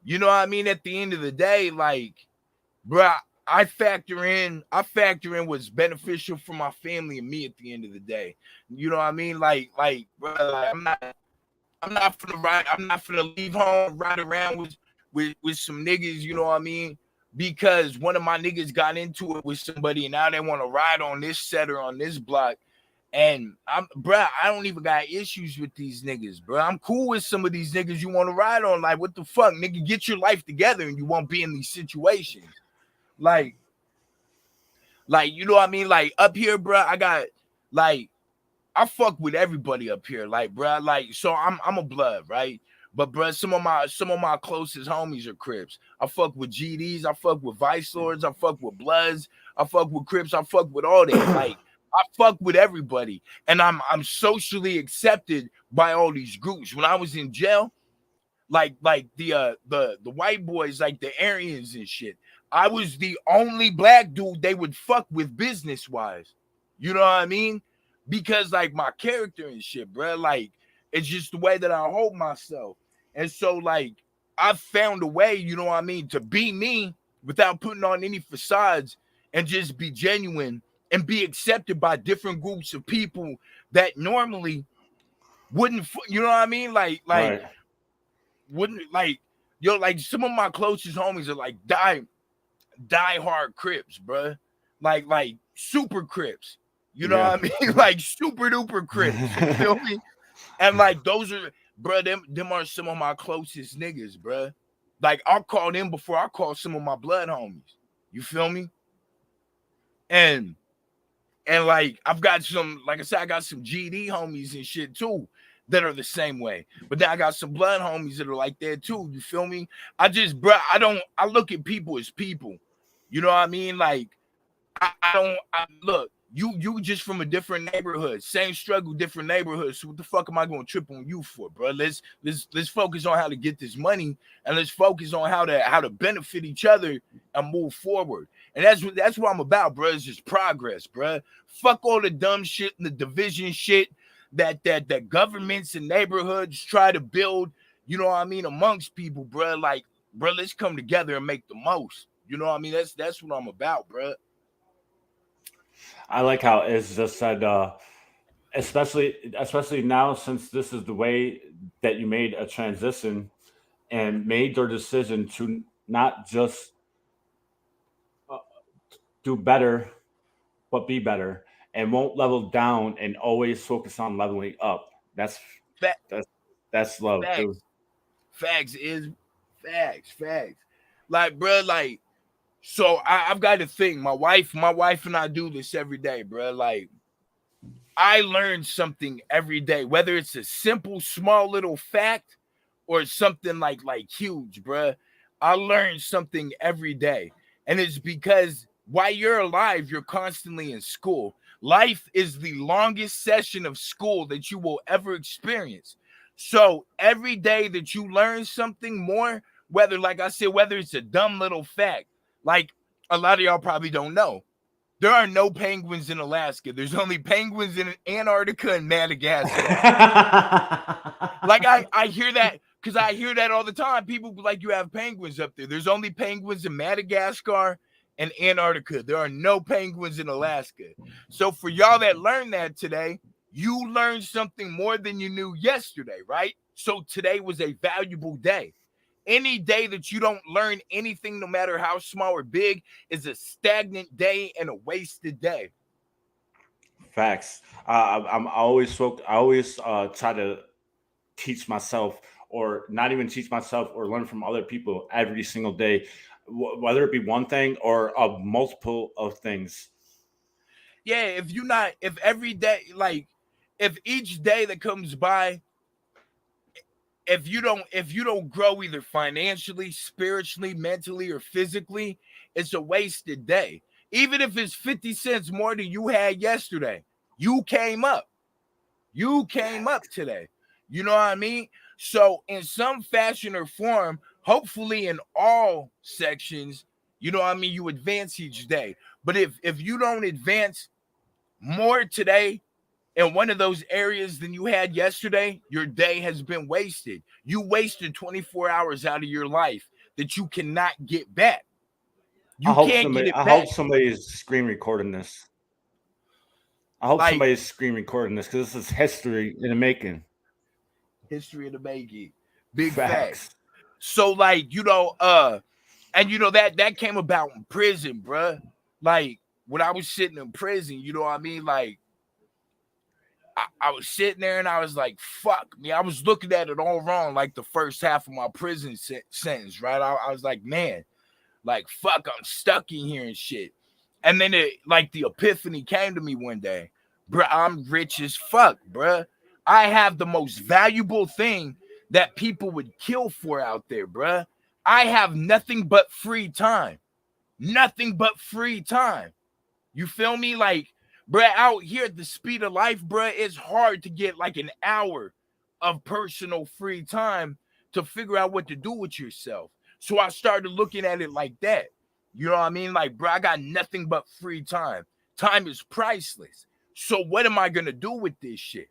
you know what I mean? At the end of the day, like, bro, I factor in what's beneficial for my family and me at the end of the day. You know what I mean? Like, bro, like, I'm not finna leave home, ride around with some niggas, you know what I mean? Because one of my niggas got into it with somebody and now they want to ride on this set or on this block. And bruh, I don't even got issues with these niggas, bruh. I'm cool with some of these niggas you want to ride on. Like, what the fuck, nigga? Get your life together and you won't be in these situations. Like, you know what I mean? Like, up here, bruh, I got, like, I fuck with everybody up here. Like, bruh, like, so I'm a blood, right? But bruh, some of my closest homies are Crips. I fuck with GDs, I fuck with Vice Lords, I fuck with Bloods, I fuck with Crips, I fuck with all that. Like, I fuck with everybody, and I'm socially accepted by all these groups. When I was in jail, like the white boys, like the Aryans and shit, I was the only black dude they would fuck with business wise. You know what I mean? Because like my character and shit, bro. Like it's just the way that I hold myself, and so like I found a way, you know what I mean, to be me without putting on any facades and just be genuine and be accepted by different groups of people that normally wouldn't, you know what I mean? Like Right. wouldn't, like, yo, like some of my closest homies are like die hard Crips, bro. Like super Crips. You know what I mean? Like super duper Crips. You feel me? And like those are, bro, them are some of my closest niggas, bro. Like I'll call them before I call some of my blood homies. You feel me? And like I've got some, like I said, I got some GD homies and shit too that are the same way. But then I got some blood homies that are like that too. You feel me? I just, bro, I look at people as people. You know what I mean? Like I look, you just from a different neighborhood, same struggle, different neighborhoods. So what the fuck am I gonna trip on you for, bro? Let's focus on how to get this money, and let's focus on how to benefit each other and move forward. And that's what I'm about, bro. It's just progress, bro. Fuck all the dumb shit and the division shit that governments and neighborhoods try to build. You know what I mean, amongst people, bro. Like, bro, let's come together and make the most. You know what I mean? That's what I'm about, bro. I like how it's just said, especially now, since this is the way that you made a transition and made your decision to not just do better, but be better, and won't level down and always focus on leveling up. That's love facts. too. Facts is facts. Like, bro, like, so I've got to think. My wife and I do this every day, bro. Like, I learn something every day, whether it's a simple, small little fact or something like huge, bro. I learn something every day, and it's because while you're alive, you're constantly in school. Life is the longest session of school that you will ever experience. So every day that you learn something more, whether, like I said, whether it's a dumb little fact, like a lot of y'all probably don't know, there are no penguins in Alaska. There's only penguins in Antarctica and Madagascar. Like I hear that because I hear that all the time. People be like, you have penguins up there. There's only penguins in Madagascar and Antarctica. There are no penguins in Alaska. So for y'all that learned that today, you learned something more than you knew yesterday, right? So today was a valuable day. Any day that you don't learn anything, no matter how small or big, is a stagnant day and a wasted day. Facts. I always try to teach myself, or not even teach myself, or learn from other people every single day, whether it be one thing or a multiple of things. Yeah, if every day, like, if each day that comes by, if you don't grow either financially, spiritually, mentally, or physically, it's a wasted day. Even if it's 50 cents more than you had yesterday, you came up today. You know what I mean? So in some fashion or form, hopefully in all sections, you know what I mean, you advance each day. But if you don't advance more today in one of those areas than you had yesterday, your day has been wasted. You wasted 24 hours out of your life that you cannot get back. You can't get it I back. hope somebody is screen recording this. I hope Like, somebody is screen recording this, because this is history in the making. history of the making. Big Facts. facts. So like, and that came about in prison, bruh. Like when I was sitting in prison, you know what I mean? Like I was sitting there and I was like, fuck me. I was looking at it all wrong, like the first half of my prison sentence, right? I was like, man, like, fuck, I'm stuck in here and shit. And then like the epiphany came to me one day. Bruh, I'm rich as fuck, bruh. I have the most valuable thing that people would kill for out there, bruh. I have nothing but free time. Nothing but free time. You feel me? Like, bruh, out here at the speed of life, bruh, it's hard to get like an hour of personal free time to figure out what to do with yourself. So I started looking at it like that. You know what I mean? Like, bro, I got nothing but free time. Time is priceless. So what am I going to do with this shit?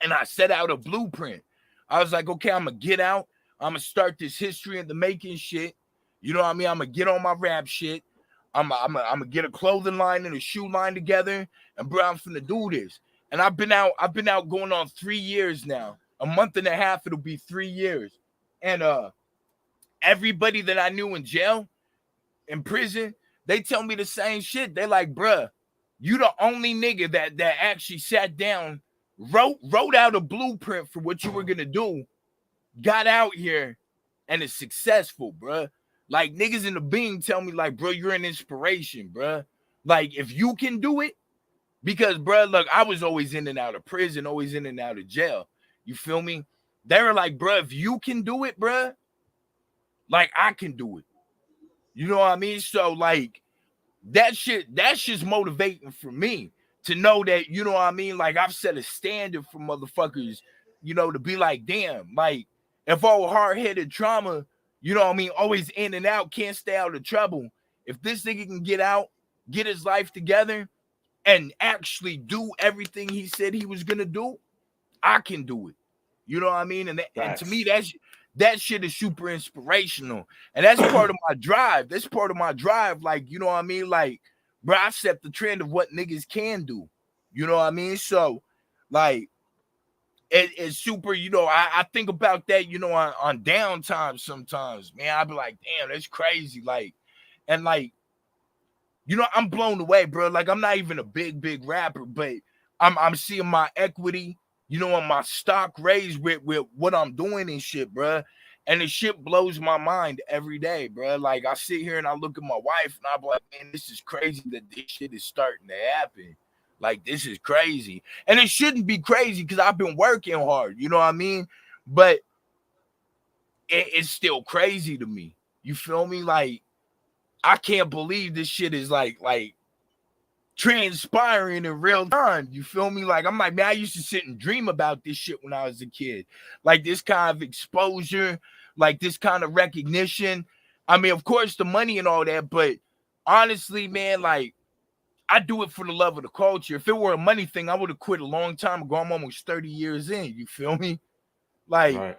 And I set out a blueprint. I was like, okay, I'm going to get out. I'm going to start this history in the making shit. You know what I mean? I'm going to get on my rap shit. I'm going to get a clothing line and a shoe line together. And bro, I'm finna do this. And I've been out going on 3 years now. A month and a half, it'll be 3 years. And everybody that I knew in jail, in prison, they tell me the same shit. They like, bruh, you the only nigga that actually sat down, wrote out a blueprint for what you were gonna do, got out here, and is successful, bruh. Like, niggas in the Bing tell me, like, bro, you're an inspiration, bruh. Like, if you can do it, because, bruh, look, I was always in and out of prison, always in and out of jail. You feel me? They were like, bruh, if you can do it, bruh, like, I can do it. You know what I mean? So, like, that's just motivating for me to know that, you know what I mean? Like, I've set a standard for motherfuckers, you know, to be like, damn, like, if all hard-headed trauma, you know what I mean, always in and out, can't stay out of trouble. If this nigga can get out, get his life together, and actually do everything he said he was going to do, I can do it. You know what I mean? And to me, that shit is super inspirational. And that's part of my drive. That's part of my drive. Like, you know what I mean? Like, bro, I set the trend of what niggas can do. You know what I mean? So, like, it's super, you know, I think about that, you know, on downtime sometimes, man. I be like, damn, that's crazy. Like, and like, you know, I'm blown away, bro. Like, I'm not even a big rapper, but I'm seeing my equity, you know, on my stock raised with what I'm doing and shit, bro. And the shit blows my mind every day, bro. Like, I sit here and I look at my wife and I'm like, man, this is crazy that this shit is starting to happen. Like, this is crazy. And it shouldn't be crazy because I've been working hard, you know what I mean? But it's still crazy to me. You feel me? Like, I can't believe this shit is like transpiring in real time. You feel me? Like, I'm like, man, I used to sit and dream about this shit when I was a kid. Like, this kind of exposure, like this kind of recognition. I mean, of course, the money and all that, but honestly, man, like, I do it for the love of the culture. If it were a money thing, I would have quit a long time ago. I'm almost 30 years in. You feel me? Like, right.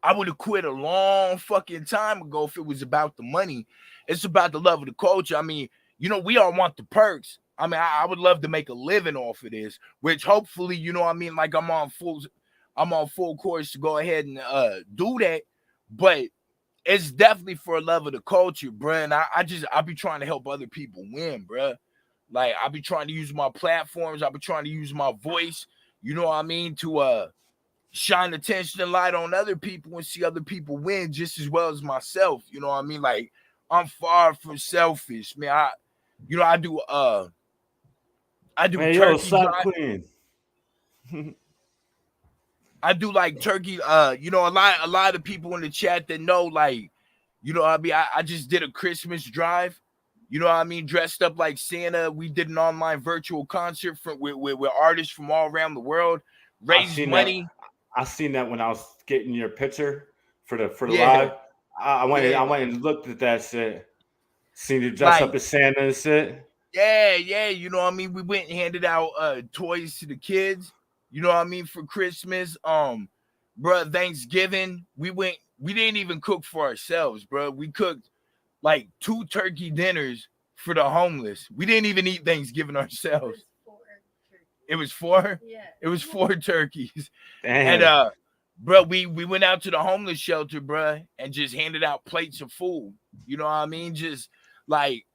I would have quit a long fucking time ago if it was about the money. It's about the love of the culture. I mean, you know, we all want the perks. I mean, I would love to make a living off of this, which hopefully, you know what I mean, like, I'm on full course to go ahead and do that. But it's definitely for a love of the culture, bro. And I be trying to help other people win, bro. Like, I be trying to use my platforms. I be trying to use my voice, you know what I mean, to shine attention and light on other people and see other people win just as well as myself. You know what I mean? Like, I'm far from selfish, man. I do man, turkey drive. I do like turkey. You know, a lot of people in the chat that know, like, you know what I mean? I just did a Christmas drive. You know what I mean? Dressed up like Santa. We did an online virtual concert with artists from all around the world. Raised money. I seen that when I was getting your picture for the live. I went and looked at that shit. Seen you dress up as Santa and shit. Yeah. You know what I mean? We went and handed out toys to the kids. You know what I mean? For Christmas. Bro, Thanksgiving. We didn't even cook for ourselves, bro. We cooked like 2 turkey dinners for the homeless. We didn't even eat Thanksgiving ourselves. It was 4? Yeah. It was 4 turkeys. Damn. And bro, we went out to the homeless shelter, bro, and just handed out plates of food. You know what I mean? Just like,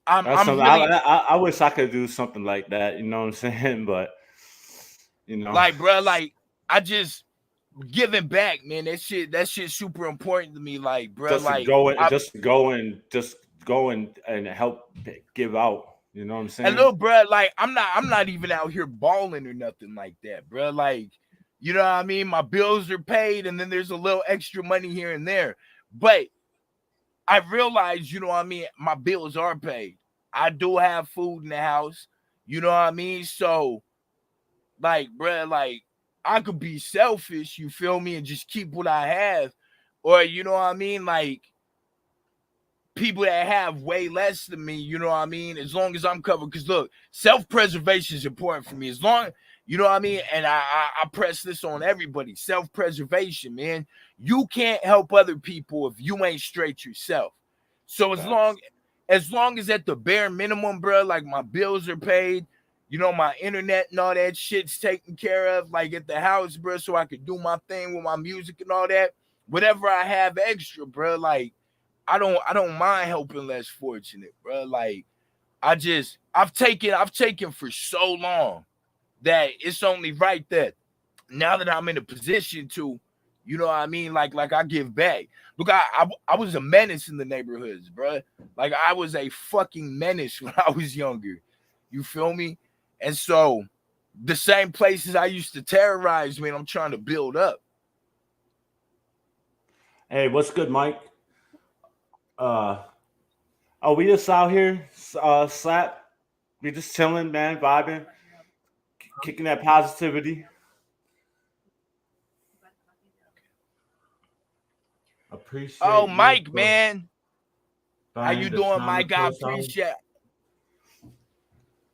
I wish I could do something like that, you know what I'm saying? But You know, like, bro, like I just giving back, man. That shit's super important to me. Like, bro, just to like go and just go and help give out. You know what I'm saying? and look, bro, like I'm not even out here balling or nothing like that, bro. Like, you know what I mean? My bills are paid, and then there's a little extra money here and there. But I realize, you know what I mean, my bills are paid. I do have food in the house. You know what I mean? So, like, bro, like I could be selfish, you feel me, and just keep what I have. Or, you know what I mean? Like people that have way less than me, you know what I mean? As long as I'm covered. Because look, self-preservation is important for me. As long, you know what I mean? And I press this on everybody. Self-preservation, man. You can't help other people if you ain't straight yourself. So as long as at the bare minimum, bro, like my bills are paid, you know, my internet and all that shit's taken care of, like at the house, bro, so I could do my thing with my music and all that. Whatever I have extra, bro, like I don't mind helping less fortunate, bro. Like I've taken for so long that it's only right that now that I'm in a position to, you know what I mean, like I give back. Look, I was a menace in the neighborhoods, bro. Like I was a fucking menace when I was younger. You feel me? And so the same places I used to terrorize, man, I'm trying to build up. Hey, what's good, Mike? Oh, we just out here, slap. We just chilling, man, vibing, kicking that positivity. Oh, Appreciate you Mike, for man. How buying you the doing, Mike? I Traumato's.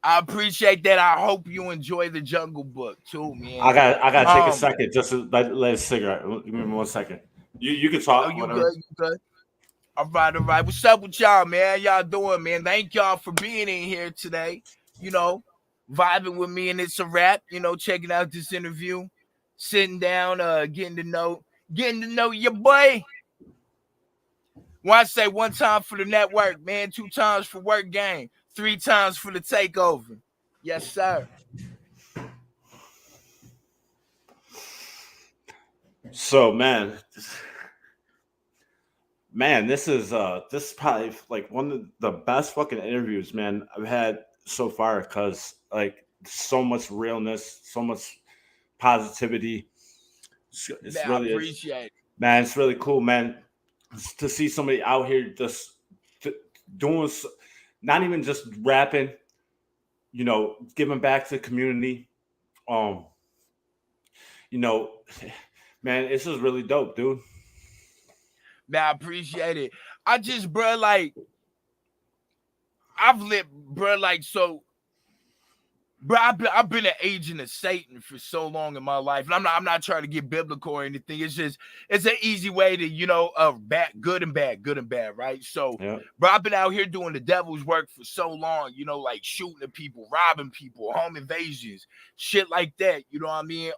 appreciate that. I hope you enjoy the Jungle Book too, man. I gotta take a second just to let a cigarette. Give me 1 second. You can Oh, talk, you whatever. good? You good? All right, all right. What's up with y'all, man? Y'all doing, man? Thank y'all for being in here today. You know, vibing with me, and it's a wrap. You know, checking out this interview, sitting down, getting to know your boy. When I say 1 time for the network, man, 2 times for work game, 3 times for the takeover. Yes, sir. So, man, this is probably like one of the best fucking interviews, man, I've had so far because like so much realness, so much positivity. It's Man, I really appreciate it. man, it's really cool, man, to see somebody out here just doing, not even just rapping, you know, giving back to the community. Um, you know, man, this is really dope, dude. Man, I appreciate it. I just, bro, like, I've lived, bro, like, so, bro, I've been an agent of Satan for so long in my life, and I'm not trying to get biblical or anything. It's just it's an easy way to, you know, good and bad, right? So, Yeah. bro, I've been out here doing the devil's work for so long, you know, like shooting at people, robbing people, home invasions, shit like that. You know what I mean?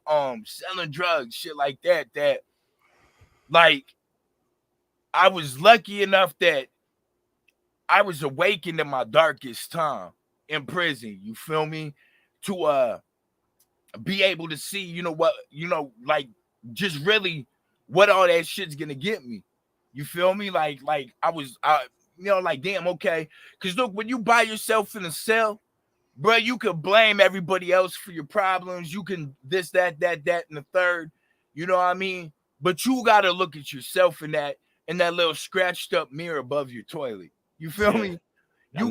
Selling drugs, shit like that. That, like, I was lucky enough that I was awakened in my darkest time in prison. You feel me? To be able to see, you know what, you know, like just really what all that shit's gonna get me. You feel me? Like you know, like damn, okay. Cause look, when you by yourself in a cell, bro, you can blame everybody else for your problems. You can this, that, and the third. You know what I mean? But you gotta look at yourself in that little scratched up mirror above your toilet. You feel Yeah. me? I You know.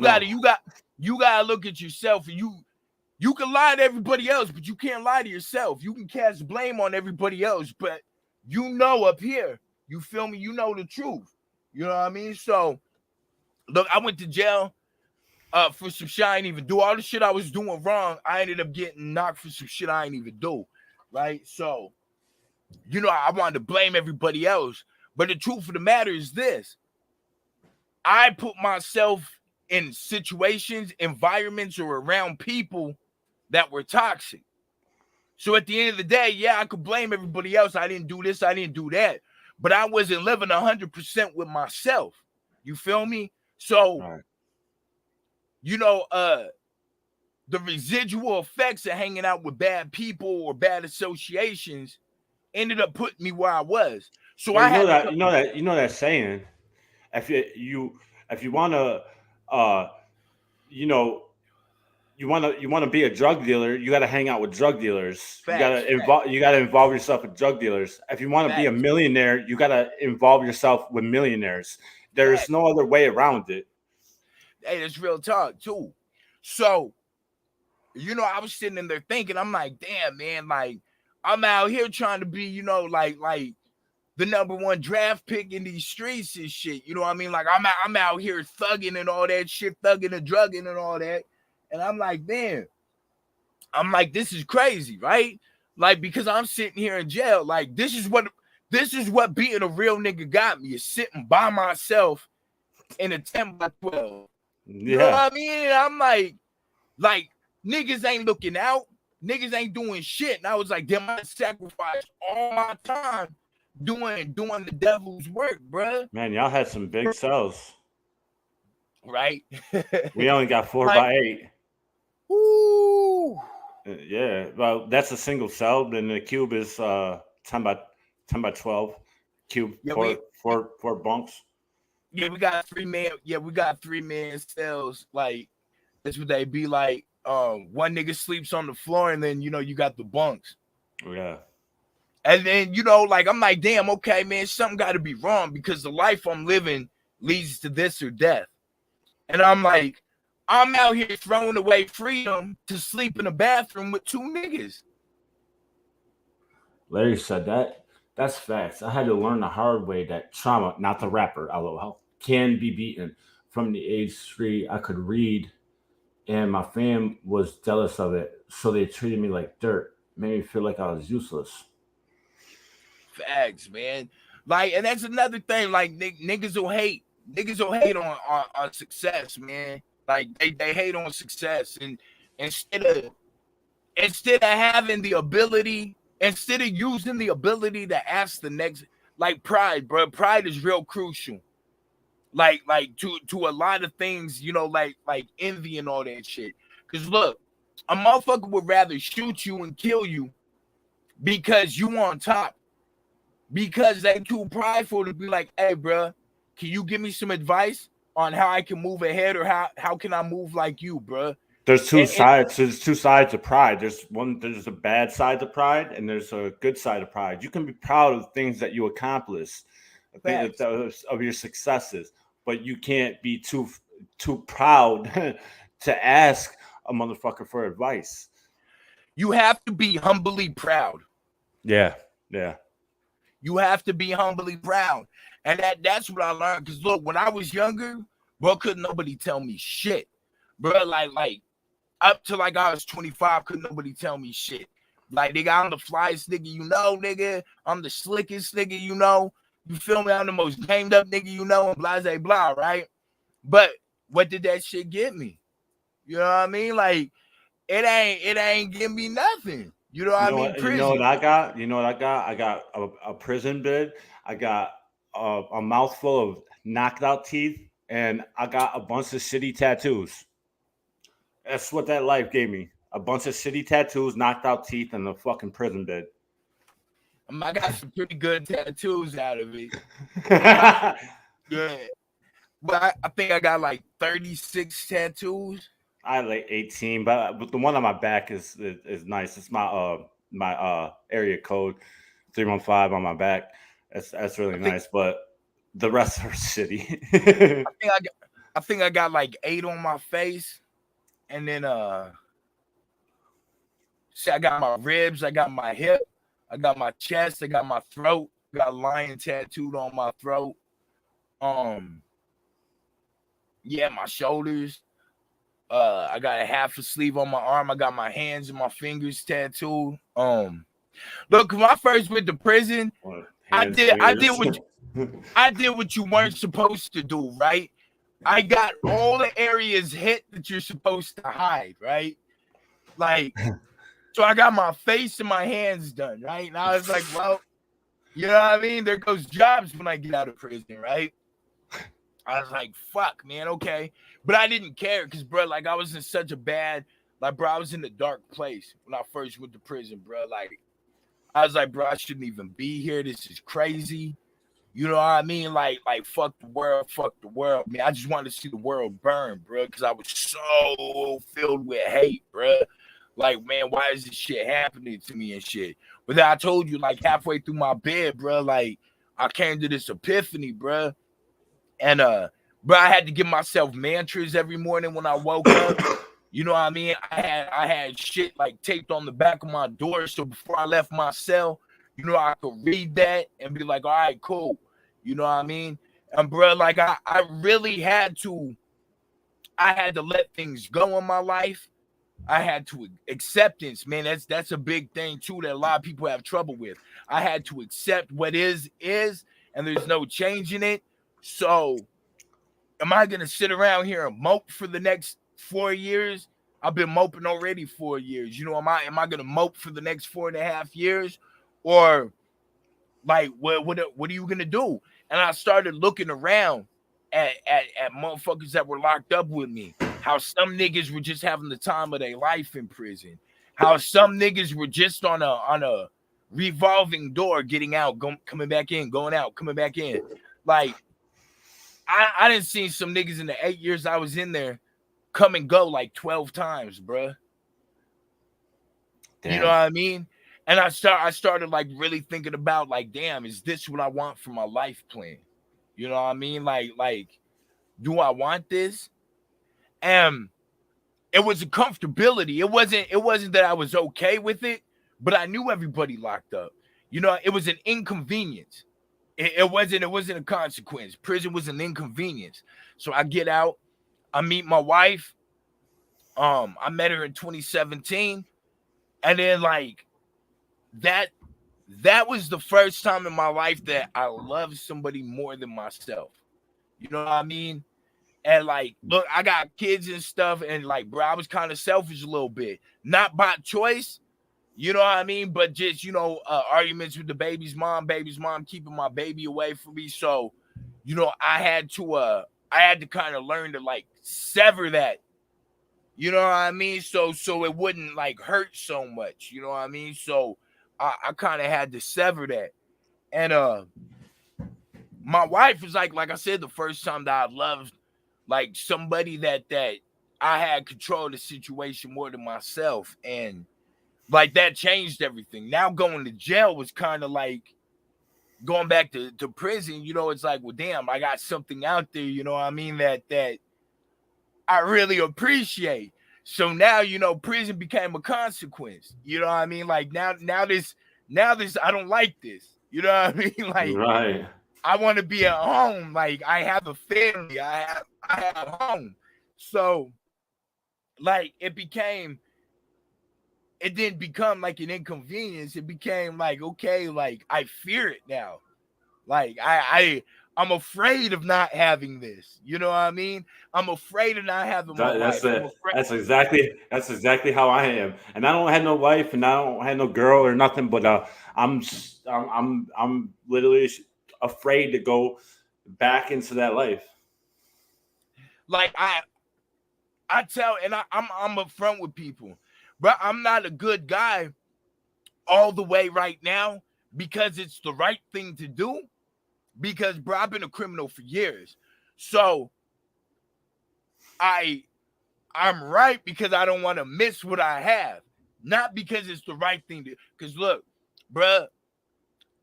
gotta look at yourself, and you can lie to everybody else, but you can't lie to yourself. You can cast blame on everybody else, but you know up here, you feel me? You know the truth. You know what I mean? So, look, I went to jail for some shit I ain't even do. All the shit I was doing wrong, I ended up getting knocked for some shit I ain't even do. Right? So, you know, I wanted to blame everybody else. But the truth of the matter is this. I put myself in situations, environments, or around people that were toxic. So at the end of the day, yeah, I could blame everybody else. I didn't do this, I didn't do that. But I wasn't living 100% with myself. You feel me? So, All right. you know, the residual effects of hanging out with bad people or bad associations ended up putting me where I was. So Well, I had to you know that saying. If you want to, you know, you want to be a drug dealer, you got to hang out with drug dealers. You got to involve yourself with drug dealers. If you want to be a millionaire, you got to involve yourself with millionaires. There's no other way around it. Hey, that's real talk too. So, you know, I was sitting in there thinking, I'm like, damn, man, like I'm out here trying to be, you know, like the #1 draft pick in these streets and shit. You know what I mean? Like I'm out here thugging and all that shit, thugging and drugging and all that. And I'm like, man, I'm like, this is crazy, right? Like, because I'm sitting here in jail. Like, this is what being a real nigga got me, is sitting by myself in a 10x12. You know what I mean? And I'm like niggas ain't looking out, niggas ain't doing shit. And I was like, damn, I sacrificed all my time doing the devil's work, bruh. Man, y'all had some big cells, right? We only got 4x8. Woo! Yeah, well, that's a single cell. Then the cube is 10x12 cube, four bunks. Yeah, we got 3 man. Yeah, we got 3 man cells. Like that's what they be like. One nigga sleeps on the floor, and then you know you got the bunks. Yeah. And then, you know, like, I'm like, damn, okay, man, something got to be wrong because the life I'm living leads to this or death. And I'm like, I'm out here throwing away freedom to sleep in a bathroom with 2 niggas. Larry said that. That's facts. I had to learn the hard way that trauma, not the rapper, LOL, can be beaten. From the age 3, I could read, and my fam was jealous of it, so they treated me like dirt. Made me feel like I was useless. Facts, man. Like, and that's another thing. Like, niggas will hate. Niggas will hate on success, man. Like, they hate on success, and instead of having the ability, instead of using the ability to ask the next, like pride, bro. Pride is real crucial. Like to a lot of things, you know, like envy and all that shit. Cause look, a motherfucker would rather shoot you and kill you because you on top. Because they too prideful to be like, hey, bro, can you give me some advice on how I can move ahead, or how can I move like you, bro? There's two sides. There's 2 sides of pride. There's a bad side of pride, and there's a good side of pride. You can be proud of things that you accomplish, of your successes, but you can't be too proud to ask a motherfucker for advice. You have to be humbly proud. Yeah. You have to be humbly proud. And that's what I learned. Because look, when I was younger, bro, couldn't nobody tell me shit. Bro, like up to like I was 25, couldn't nobody tell me shit. Like, nigga, I'm the flyest nigga you know, nigga. I'm the slickest nigga you know. You feel me? I'm the most gamed up nigga you know, and blah, blah, blah, right? But what did that shit get me? You know what I mean? Like, it ain't give me nothing. You know what I mean? Prison. You know what I got? I got a prison bid. I got a mouthful of knocked out teeth, and I got a bunch of shitty tattoos. That's what that life gave me. A bunch of shitty tattoos, knocked out teeth, and a fucking prison bed. I got some pretty good tattoos out of it. Yeah. But I think I got like 36 tattoos. I had like 18, but the one on my back is nice. It's my area code 315 on my back. That's really nice, but the rest are shitty. I think I got like 8 on my face, and then see, I got my ribs, I got my hip, I got my chest, I got my throat, got a lion tattooed on my throat. Yeah, my shoulders. I got a half a sleeve on my arm. I got my hands and my fingers tattooed. Look, when I first went to prison, I did what you weren't supposed to do, right? I got all the areas hit that you're supposed to hide, right? Like, so I got my face and my hands done, right? And I was like, well, you know what I mean? There goes jobs when I get out of prison, right? I was like, fuck, man, okay. But I didn't care because, bro, like, I was in such a bad Like, bro, I was in a dark place when I first went to prison, bro. Like, I was like, bro, I shouldn't even be here. This is crazy. You know what I mean? Like fuck the world, man. I just wanted to see the world burn, bro, because I was so filled with hate, bro. Like, man, why is this shit happening to me and shit? But then I told you, like, halfway through my bed, bro, like, I came to this epiphany, bro. And, bro, I had to give myself mantras every morning when I woke up. You know what I mean? I had shit, like, taped on the back of my door. So before I left my cell, you know, I could read that and be like, all right, cool. You know what I mean? And, bro, like, I really had to let things go in my life. I had to acceptance, man. That's a big thing too that a lot of people have trouble with. I had to accept what is, and there's no changing it. So, am I gonna sit around here and mope for the next 4 years? I've been moping already 4 years. You know, am I gonna mope for the next 4.5 years, or like what are you gonna do? And I started looking around at motherfuckers that were locked up with me. How some niggas were just having the time of their life in prison. How some niggas were just on a revolving door, getting out, coming back in, going out, coming back in. Like, I didn't see some niggas in the 8 years I was in there come and go like 12 times, bruh. Damn. You know what I mean? And I started like really thinking about, like, damn, is this what I want for my life plan? You know what I mean? Like, do I want this? And it was a comfortability. It wasn't that I was okay with it, but I knew everybody locked up. You know, it was an inconvenience. It wasn't a consequence. Prison was an inconvenience. So I get out, I meet my wife. I met her in 2017, and then like that was the first time in my life that I loved somebody more than myself. You know what I mean? And like, look, I got kids and stuff, and like, bro, I was kind of selfish a little bit, not by choice, you know what I mean, but just, you know, arguments with the baby's mom keeping my baby away from me. So, you know, I had to kind of learn to like sever that, you know what I mean, so it wouldn't like hurt so much, you know what I mean. So I kind of had to sever that, and my wife was like I said, the first time that I loved like somebody that I had control of the situation more than myself. And like that changed everything. Now going to jail was kind of like going back to prison. You know, it's like, well, damn, I got something out there, you know what I mean, that I really appreciate. So now, you know, prison became a consequence. You know what I mean? Like now this I don't like this. You know what I mean? Like, right. I want to be at home. Like, I have a family. I have home. So, like, it didn't become like an inconvenience. It became like, okay, like, I fear it now. Like, I'm afraid of not having this. You know what I mean? I'm afraid of not having my wife. That's exactly how I am. And I don't have no wife, and I don't have no girl or nothing. But I'm literally afraid to go back into that life. Like I tell, and I'm upfront with people, but I'm not a good guy all the way right now because it's the right thing to do. Because, bro, I've been a criminal for years, so I'm right because I don't want to miss what I have, not because it's the right thing to. Because look, bro,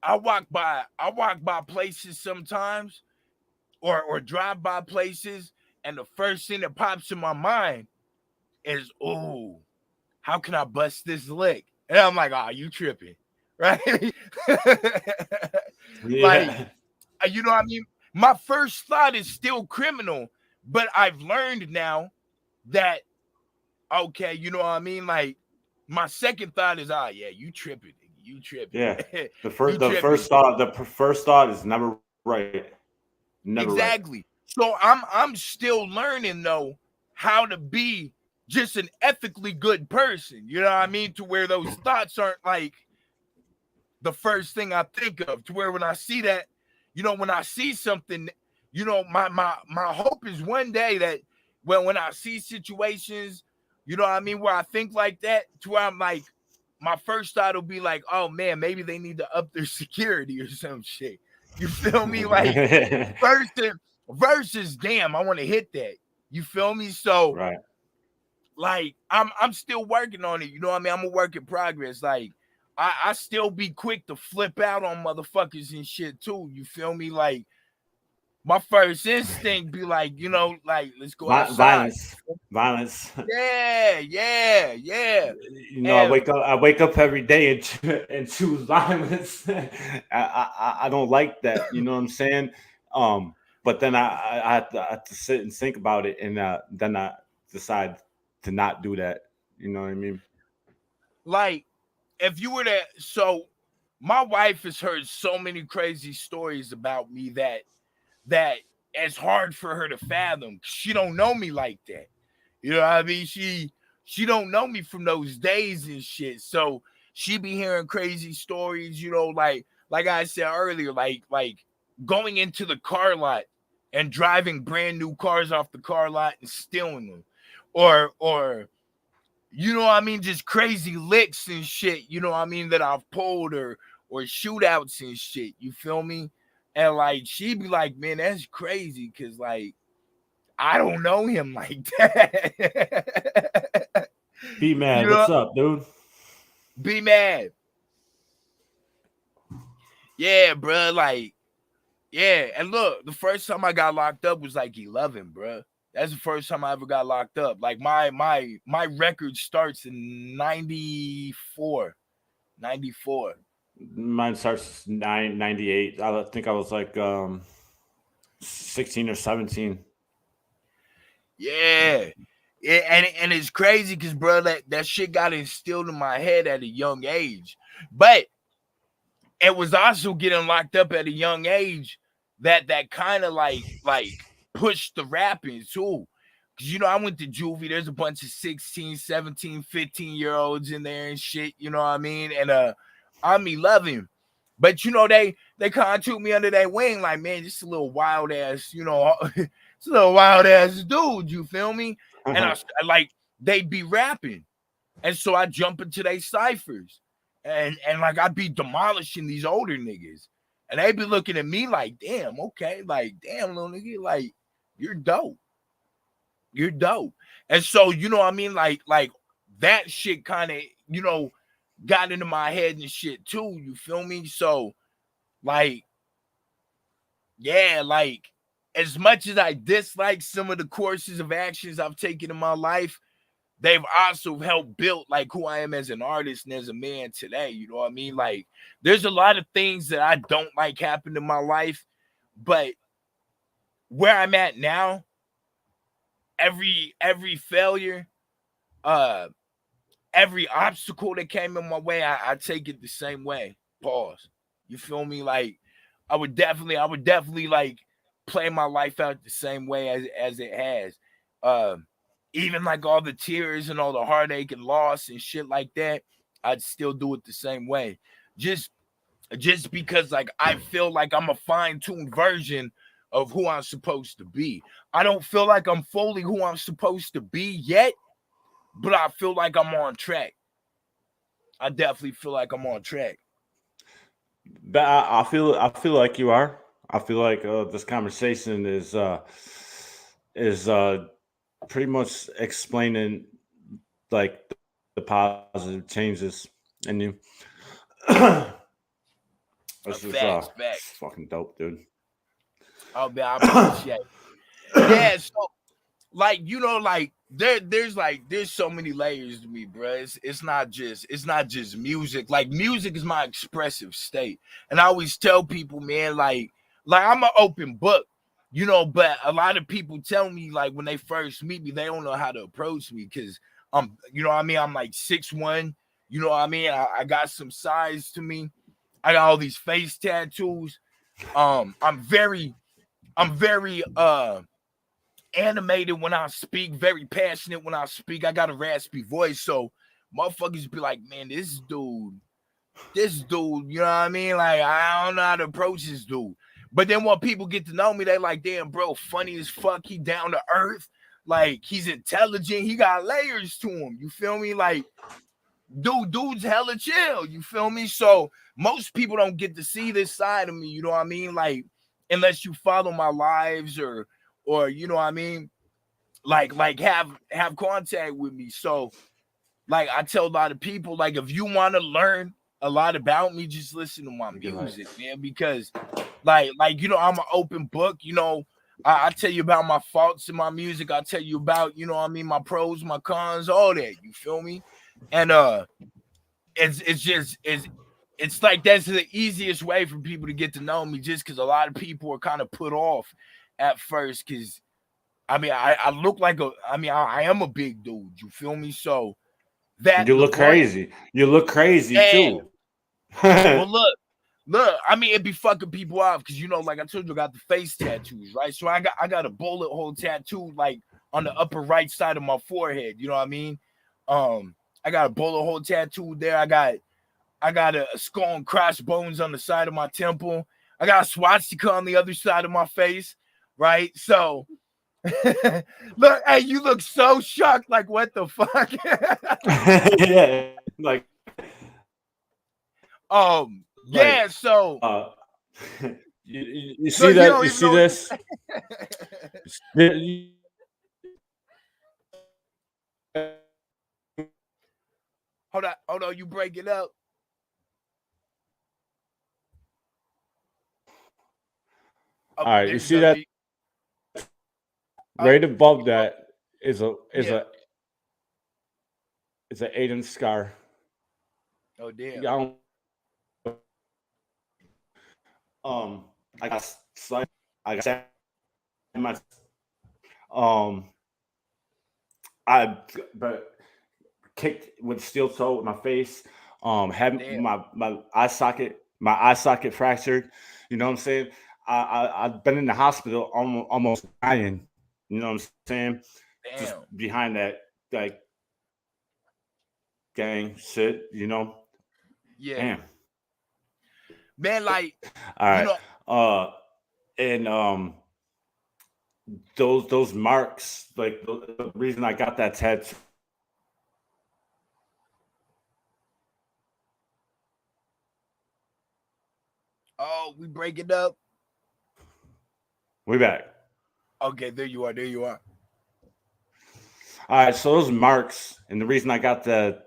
I walk by places sometimes, or drive by places, and the first thing that pops in my mind is, oh, how can I bust this lick? And I'm like, oh, you tripping, right? Yeah. Like, you know what I mean? My first thought is still criminal, but I've learned now that, okay, you know what I mean? Like, my second thought is, oh, yeah, you tripping. You tripping. Yeah. The first thought is never right. Never exactly. Right. So I'm still learning though how to be just an ethically good person. You know what I mean? To where those thoughts aren't like the first thing I think of. To where when I see that, you know, when I see something, you know, my hope is one day that when I see situations You know what I mean? Where I think like that, to where I'm like, my first thought will be like, oh man, maybe they need to up their security or some shit. You feel me? Like versus damn, I want to hit that. You feel me? So right. like I'm still working on it. You know what I mean? I'm a work in progress. Like I still be quick to flip out on motherfuckers and shit too. You feel me? Like my first instinct be like, you know, like let's go outside. Violence. Yeah. You know, I wake up every day and choose violence. I don't like that. You know what I'm saying? But then I have to sit and think about it, and then I decide to not do that. You know what I mean? Like if you were to, so my wife has heard so many crazy stories about me that it's hard for her to fathom. She don't know me like that. You know what I mean? She don't know me from those days and shit. So she be hearing crazy stories, you know, like I said earlier, like going into the car lot and driving brand new cars off the car lot and stealing them. Or you know what I mean, just crazy licks and shit, you know what I mean, that I've pulled or shootouts and shit. You feel me? And like she be like, man, that's crazy, cause like I don't know him like that. Be mad. You know, What's up, dude? be mad. Yeah, bro. Like, yeah. And look, the first time I got locked up was like 11, bro. That's the first time I ever got locked up. Like my record starts in 94. 94. Mine starts 98. I think I was like 16 or 17. Yeah. And it's crazy because, bro, that shit got instilled in my head at a young age. But it was also getting locked up at a young age that kind of like pushed the rapping too. Because, you know, I went to juvie. There's a bunch of 16, 17, 15-year-olds in there and shit. You know what I mean? And I'm 11. But, you know, they kind of took me under their wing like, man, just a little wild ass, you know, it's a little wild ass dude. You feel me? And I like, they be rapping. And so I jump into their ciphers. And like I'd be demolishing these older niggas. And they be looking at me like, damn, okay, like, damn, little nigga, like, you're dope. You're dope. And so, you know what I mean? Like that shit kind of, you know, got into my head and shit too. You feel me? So, like, yeah, like, as much as I dislike some of the courses of actions I've taken in my life, they've also helped build like who I am as an artist and as a man today. You know what I mean? Like, there's a lot of things that I don't like happen in my life, but where I'm at now, every failure, every obstacle that came in my way, I take it the same way. Pause. You feel me? Like, I would definitely like play my life out the same way as it has. Even like all the tears and all the heartache and loss and shit like that, I'd still do it the same way. Just because like I feel like I'm a fine-tuned version of who I'm supposed to be. I don't feel like I'm fully who I'm supposed to be yet, but I feel like I'm on track. I definitely feel like I'm on track. But I feel like you are. I feel like this conversation is pretty much explaining like the positive changes in you. This is Facts. fucking dope, dude. Oh man, I appreciate it. Yeah, so like, you know, like there's so many layers to me, bro. It's not just music. Like, music is my expressive state. And I always tell people, man, like I'm an open book, you know, but a lot of people tell me like when they first meet me, they don't know how to approach me because you know what I mean, I'm like 6'1", you know what I mean? I got some size to me. I got all these face tattoos. I'm very animated when I speak, very passionate when I speak. I got a raspy voice, so motherfuckers be like, man, this dude, you know what I mean? Like, I don't know how to approach this dude. But then when people get to know me, they like, damn, bro, funny as fuck. He down to earth. Like, he's intelligent. He got layers to him. You feel me? Like, dude's hella chill. You feel me? So most people don't get to see this side of me. You know what I mean? Like, unless you follow my lives or you know what I mean? Like have contact with me. So, like, I tell a lot of people, like, if you want to learn a lot about me, just listen to my music, man. Because, like, you know, I'm an open book. You know, I tell you about my faults in my music. I tell you about, you know what I mean, my pros, my cons, all that. You feel me? And it's like that's the easiest way for people to get to know me, just because a lot of people are kind of put off at first. Because I mean, I look like I am a big dude. You feel me? So that you look crazy. You look crazy too. Well, look. I mean, it'd be fucking people off because, you know, like I told you, I got the face tattoos, right? So I got a bullet hole tattoo like on the upper right side of my forehead. You know what I mean? I got a bullet hole tattoo there. I got a skull and crossbones on the side of my temple. I got a swastika on the other side of my face, right? So look, hey, you look so shocked, like, what the fuck? Yeah, like yeah, so you see that? You see this? Hold on, you break it up. All right, you see that? Right above that is an 8-inch scar. Oh damn. Yeah, I got my but kicked with steel toe with my face. Had my eye socket fractured. You know what I'm saying? I've been in the hospital almost dying. You know what I'm saying? Damn. Just behind that, like, gang shit. You know? Yeah. Damn. Man, like, all right. You know, and those marks, like the reason I got that tattoo. Oh, we break it up. We back. Okay, there you are. All right, so those marks, and the reason I got the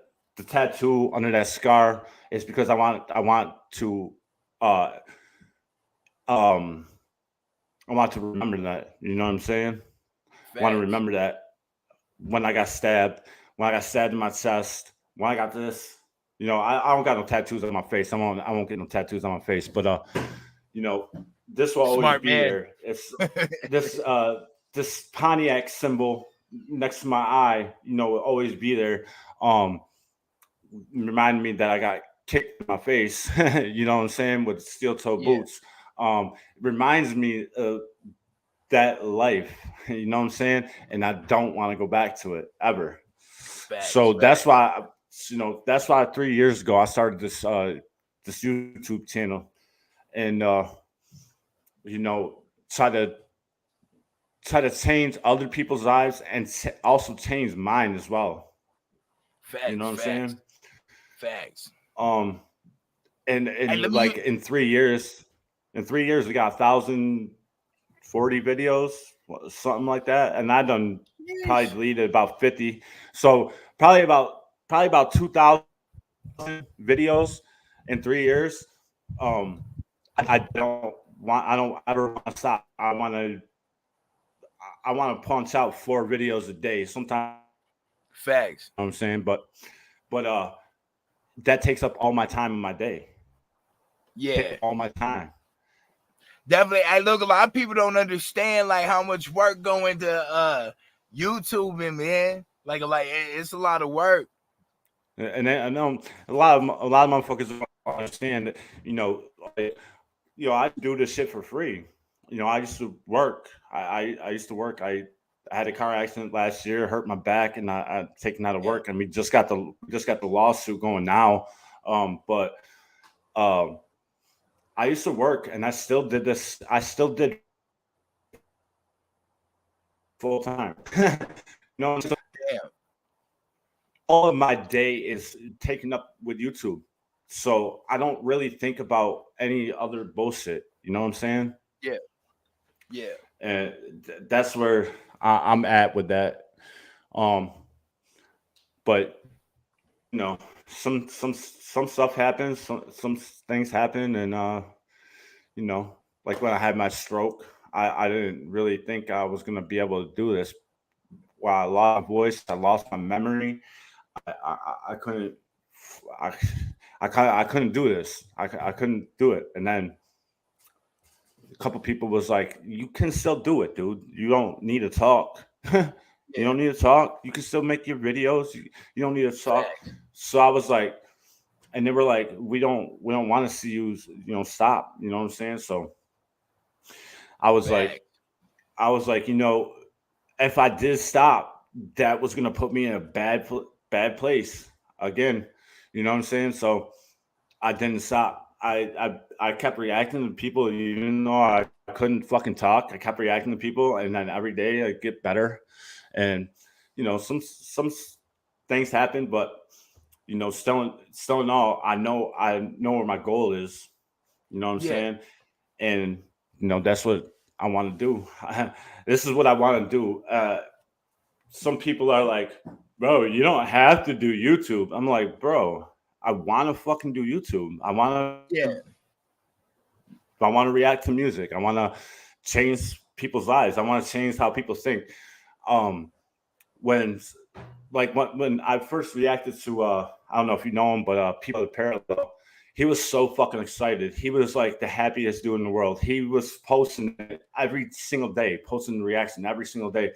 tattoo under that scar is because I want to remember that. You know what I'm saying? I want to remember that when I got stabbed in my chest, when I got this. You know, I don't got no tattoos on my face. I won't get no tattoos on my face. But you know, this will always be there. It's this Pontiac symbol next to my eye, you know, will always be there. Reminding me that I got kicked in my face, you know what I'm saying, with steel toe boots. It reminds me of that life, you know what I'm saying? And I don't want to go back to it ever. That's why, you know, that's why 3 years ago I started this YouTube channel, and you know, try to change other people's lives and also change mine as well. You know what I'm saying? Facts. And like in 3 years, we got 1,040 videos, something like that, and I done probably deleted about 50. So probably about 2,000 videos in 3 years. I don't ever want to stop. I want to punch out 4 videos a day. Sometimes. Facts. You know what I'm saying, but that takes up all my time in my day. Yeah, all my time. Definitely. I look, a lot of people don't understand like how much work go into YouTube, and man, like it's a lot of work. And I know a lot of motherfuckers don't understand that, you know, I do this shit for free. You know, I used to work. I used to work. I had a car accident last year, hurt my back, and I taken out of work. And we just got the lawsuit going now. But I used to work, and I still did this. I still did full time. You know, so Damn. all of my day is taken up with YouTube. So I don't really think about any other bullshit. You know what I'm saying? Yeah. Yeah. And that's where I'm at with that. But you know, some stuff happens, some things happen, and you know, like when I had my stroke, I didn't really think I was gonna be able to do this. While I lost my voice, I lost my memory. I couldn't. I I couldn't do this. I couldn't do it. And then a couple people was like, "You can still do it, dude. You don't need to talk. You Yeah. don't need to talk. You can still make your videos. You don't need to talk." Facts. So I was like, and they were like, we don't want to see you, you know, stop. You know what I'm saying? So I was Facts. like, you know, if I did stop, that was gonna put me in a bad place again. You know what I'm saying? So I didn't stop. I kept reacting to people, even though I couldn't fucking talk. I kept reacting to people, and then every day I get better. And you know, some things happen, but you know, still in all, I know where my goal is. You know what I'm Yeah. saying? And you know, that's what I want to do. This is what I want to do. Some people are like, bro, you don't have to do YouTube. I'm like, bro, I want to fucking do YouTube. Yeah. I want to react to music. I want to change people's lives. I want to change how people think. Um, when when I first reacted to I don't know if you know him, but people at Parallel, he was so fucking excited. He was like the happiest dude in the world. He was posting it every single day, posting the reaction every single day,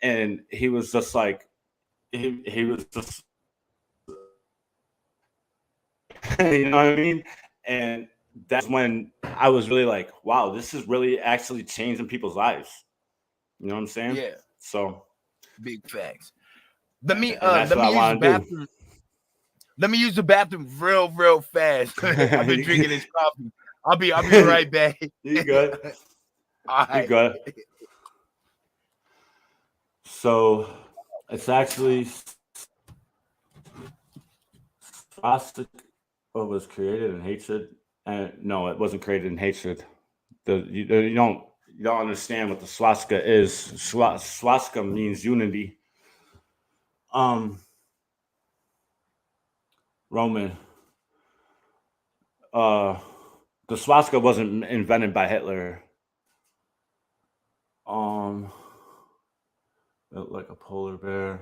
and he was just like he was just you know what I mean? And that's when I was really like, wow, this is really actually changing people's lives. You know what I'm saying? Yeah. So Big facts. Let me and that's let what me I use the want to do. bathroom. Let me use the bathroom real fast. I've been drinking this coffee. I'll be right back. You good? All You right. good? So it's actually swastika was created in hatred, and no, it wasn't created in hatred. You don't understand what the swastika is. Swastika means unity. Roman. Uh, the swastika wasn't invented by Hitler. Built like a polar bear.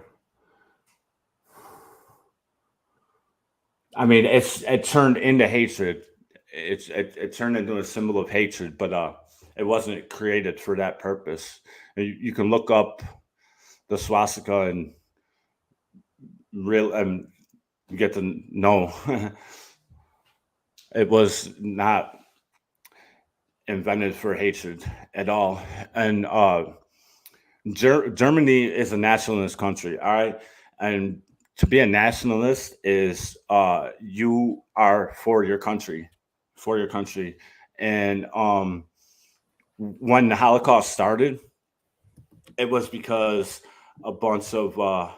I mean, it turned into hatred. It turned into a symbol of hatred, but it wasn't created for that purpose. And you can look up the swastika and get to know it was not invented for hatred at all. And Germany is a nationalist country, all right? And to be a nationalist is you are for your country, And when the Holocaust started, it was because a bunch of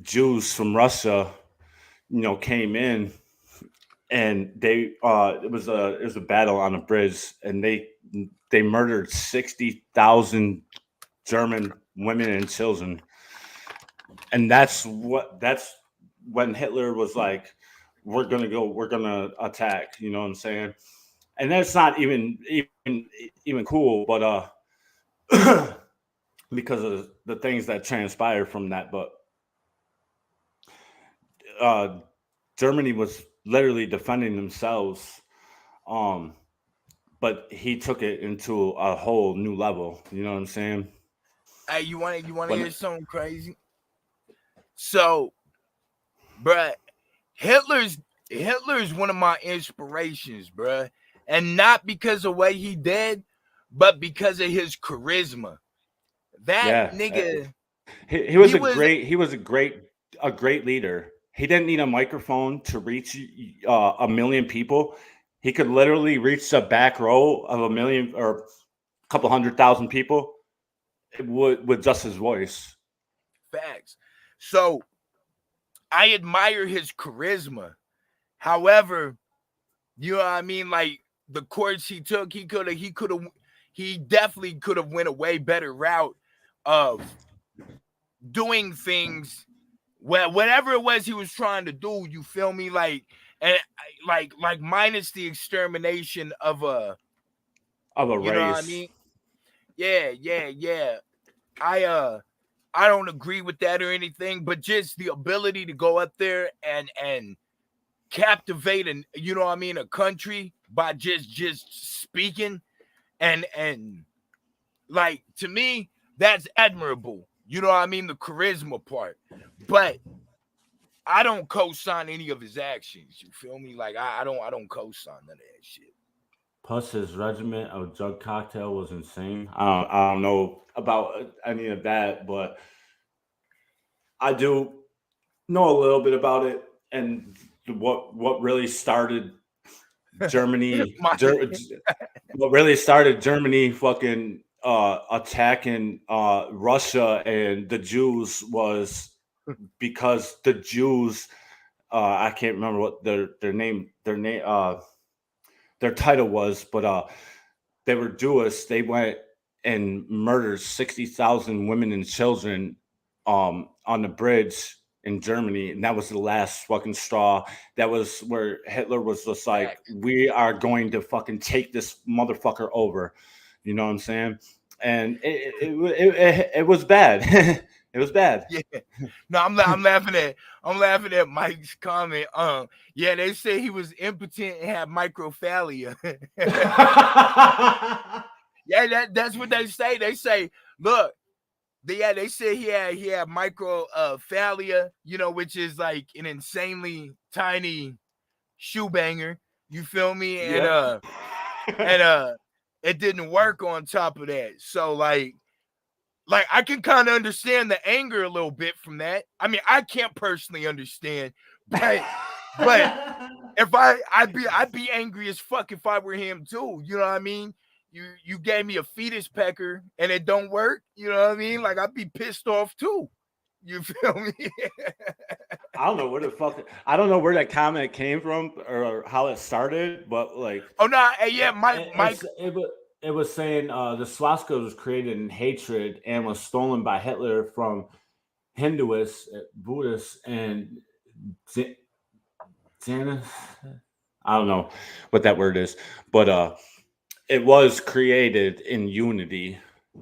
Jews from Russia, you know, came in, and they it was a battle on a bridge, and they murdered 60,000 German women and children. And that's when Hitler was like, we're gonna attack, you know what I'm saying? And that's not even cool, but because of the things that transpired from that. But Germany was literally defending themselves, but he took it into a whole new level, you know what I'm saying? Hey, you want to hear something crazy? So, bruh, Hitler's one of my inspirations, bruh, and not because of what he did, but because of his charisma. That nigga, he was a great leader. He didn't need a microphone to reach a million people. He could literally reach the back row of a million or a couple 100,000 people with just his voice. Facts. So I admire his charisma. However, you know what I mean? Like the course he took, he definitely could have went a way better route of doing things. Well, whatever it was he was trying to do, you feel me? Like, and like minus the extermination of a race. You know what I mean? Yeah. I don't agree with that or anything, but just the ability to go up there and captivate, and you know what I mean, a country by just speaking, and like, to me, that's admirable. You know what I mean, the charisma part. But I don't co-sign any of his actions. You feel me? Like I don't co-sign none of that shit. Plus, his regimen of drug cocktail was insane. I don't know about any of that, but I do know a little bit about it and what really started Germany. What really started Germany fucking attacking Russia and the Jews was because the Jews, I can't remember what their title was, but they were Jewish. They went and murdered 60,000 women and children on the bridge in Germany, and that was the last fucking straw. That was where Hitler was just like, we are going to fucking take this motherfucker over. You know what I'm saying? And it was bad. It was bad. Yeah. No, I'm laughing at Mike's comment. Yeah, they say he was impotent and had microphalia. Yeah, that's what they say. They say, look, they say he had microphalia, you know, which is like an insanely tiny shoe banger. You feel me? And it didn't work on top of that. So like I can kind of understand the anger a little bit from that. I mean, I can't personally understand, but if I'd be angry as fuck if I were him too. You know what I mean? You gave me a fetus pecker and it don't work. You know what I mean? Like, I'd be pissed off too. You feel me? I don't know where that comment came from or how it started, but like, oh no, yeah, Mike. It was saying the swastika was created in hatred and was stolen by Hitler from Hinduists, Buddhists, and Janus. I don't know what that word is, but it was created in unity.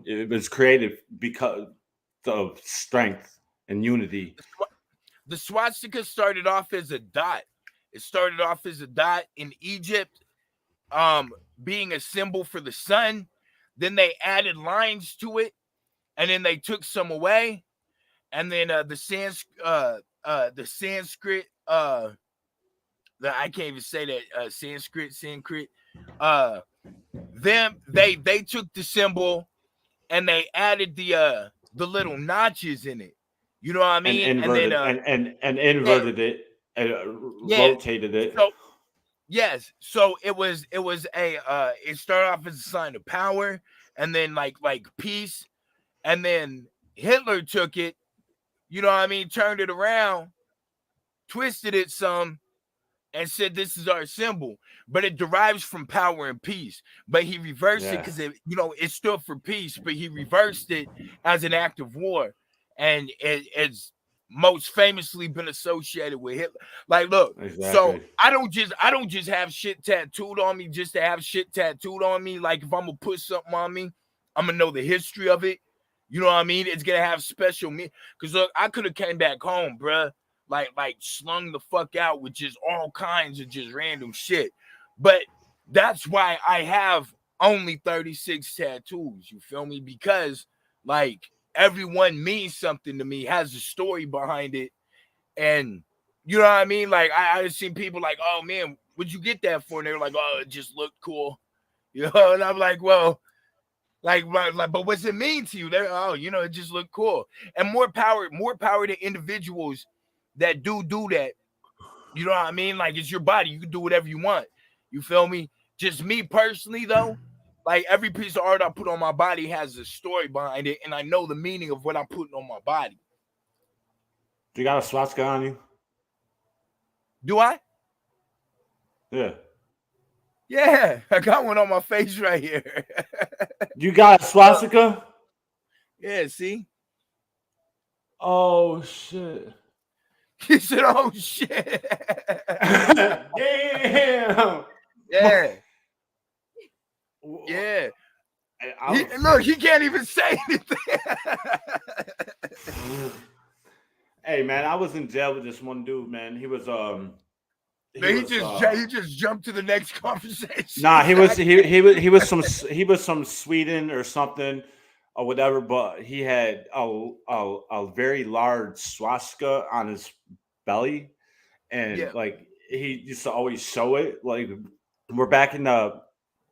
It was created because of strength and unity. The swastika started off as a dot. It started off as a dot in Egypt, being a symbol for the sun. Then they added lines to it, and then they took some away. And then the Sanskrit, I can't even say that, Sanskrit. Them they took the symbol and they added the little notches in it. You know what I mean? And inverted it and rotated it. So, yes. So it was it started off as a sign of power, and then like peace, and then Hitler took it, you know what I mean, turned it around, twisted it some, and said this is our symbol, but it derives from power and peace. But he reversed it because it stood for peace, but he reversed it as an act of war, and it's most famously been associated with Hitler. Like, look, so I don't just have shit tattooed on me just to have shit tattooed on me. Like, if I'm gonna put something on me, I'm gonna know the history of it. You know what I mean? It's gonna have special meaning. Because look, I could have came back home, bruh, like slung the fuck out with just all kinds of just random shit. But that's why I have only 36 tattoos. You feel me? Because like everyone means something to me, has a story behind it. And you know what I mean? Like I seen people like, oh man, what'd you get that for? And they were like, oh, it just looked cool. You know, and I'm like, well, like, but what's it mean to you? They're, oh, you know, it just looked cool. And more power to individuals that do that. You know what I mean? Like, it's your body. You can do whatever you want. You feel me? Just me personally, though, Like every piece of art I put on my body has a story behind it, and I know the meaning of what I'm putting on my body. Do you got a swastika on you? Do I? Yeah. Yeah, I got one on my face right here. You got a swastika? Yeah, see? Oh shit. He said, oh shit. Damn. Yeah. Yeah. Look, he can't even say anything. Hey man, I was in jail with this one dude, man. He was he just jumped to the next conversation. Nah, he was some Sweden or something or whatever, but he had a very large swastika on his belly, and like he used to always show it. Like we're back in the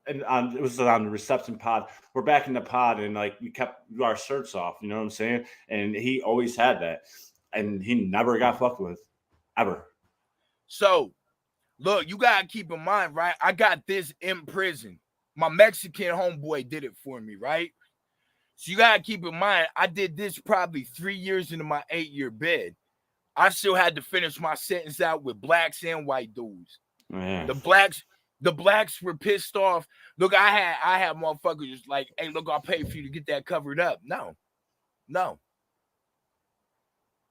it was on the reception pod. We're back in the pod, and like we kept our shirts off. You know what I'm saying? And he always had that, and he never got fucked with, ever. So, look, you gotta keep in mind, right? I got this in prison. My Mexican homeboy did it for me, right? So you gotta keep in mind, I did this probably 3 years into my 8-year bid. I still had to finish my sentence out with blacks and white dudes. Man. The blacks were pissed off. Look, I had motherfuckers just like, hey, look, I'll pay for you to get that covered up. No.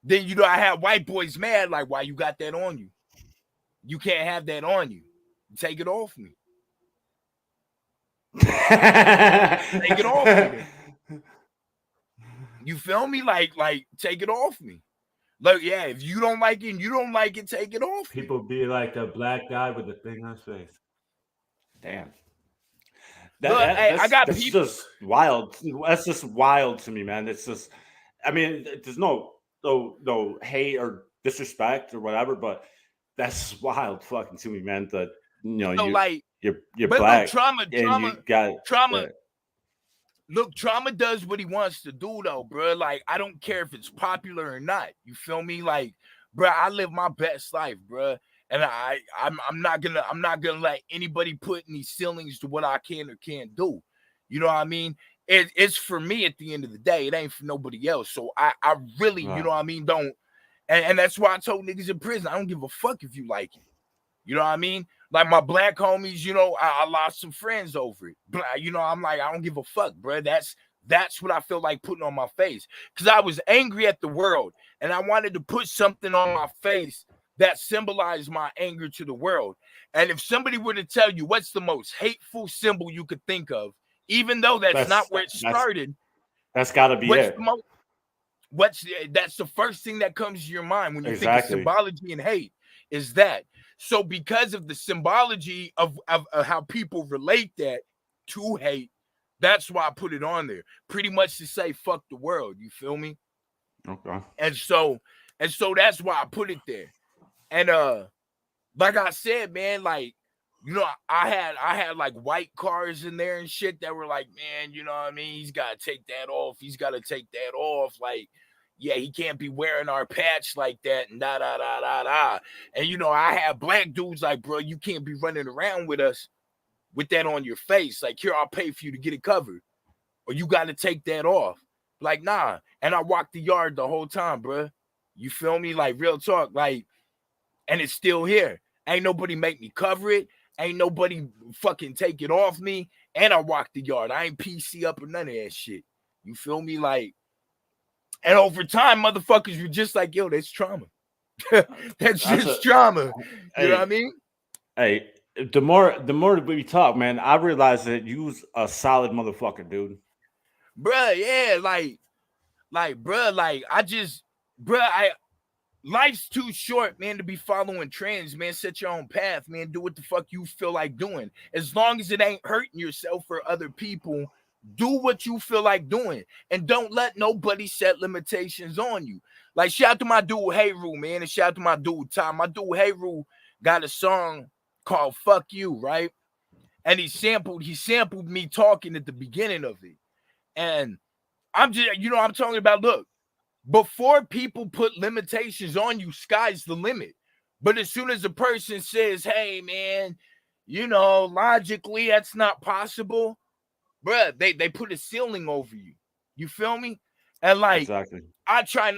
Then, you know, I had white boys mad, like, why you got that on you? You can't have that on you. Take it off me. Take it off me. You feel me? Like, take it off me. Look, yeah, if you don't like it and you don't like it, take it off. People be like the black guy with the thing on his face. Damn. I got that's people. Just wild. That's just wild to me, man. It's just, I mean, there's no hate or disrespect or whatever, but that's wild fucking to me, man. That, you know, so you're black. Look, trauma. Look, trauma does what he wants to do, though, bro. Like, I don't care if it's popular or not. You feel me? Like, bro, I live my best life, bro. And I'm not gonna let anybody put any ceilings to what I can or can't do. You know what I mean? It's for me at the end of the day. It ain't for nobody else. So I really, you know what I mean, don't. And that's why I told niggas in prison, I don't give a fuck if you like it. You know what I mean? Like my black homies, you know, I lost some friends over it. But, you know, I'm like, I don't give a fuck, bro. That's what I feel like putting on my face. Because I was angry at the world. And I wanted to put something on my face that symbolized my anger to the world. And if somebody were to tell you what's the most hateful symbol you could think of, even though that's not where it started. That's got to be it. That's the first thing that comes to your mind when you think of symbology and hate is that. So because of the symbology of how people relate that to hate, that's why I put it on there. Pretty much to say fuck the world. You feel me? Okay. And so that's why I put it there. And like I said, man, like, you know, I had like white cars in there and shit that were like, man, you know what I mean? He's got to take that off. He's got to take that off. Like, yeah, he can't be wearing our patch like that and da. And, you know, I have black dudes like, bro, you can't be running around with us with that on your face. Like, here, I'll pay for you to get it covered. Or you got to take that off. Like, nah. And I walked the yard the whole time, bro. You feel me? Like, real talk. Like, and it's still here. Ain't nobody make me cover it. Ain't nobody fucking take it off me. And I walked the yard. I ain't PC up or none of that shit. You feel me? Like, and over time, motherfuckers were just like, yo, that's trauma. that's just trauma. You know what I mean? Hey, the more we talk, man, I realize that you's a solid motherfucker, dude. Bruh, yeah, life's too short, man, to be following trends, man. Set your own path, man. Do what the fuck you feel like doing. As long as it ain't hurting yourself or other people, do what you feel like doing. And don't let nobody set limitations on you. Like, shout out to my dude, Hey Roo, man. And shout out to my dude, Tom. My dude, Hey Roo, got a song called Fuck You, right? And he sampled me talking at the beginning of it. And I'm just, you know, I'm talking about, look, before people put limitations on you, sky's the limit. But as soon as a person says, hey, man, you know, logically that's not possible, bruh, they put a ceiling over you. You feel me? And like, Exactly. I try,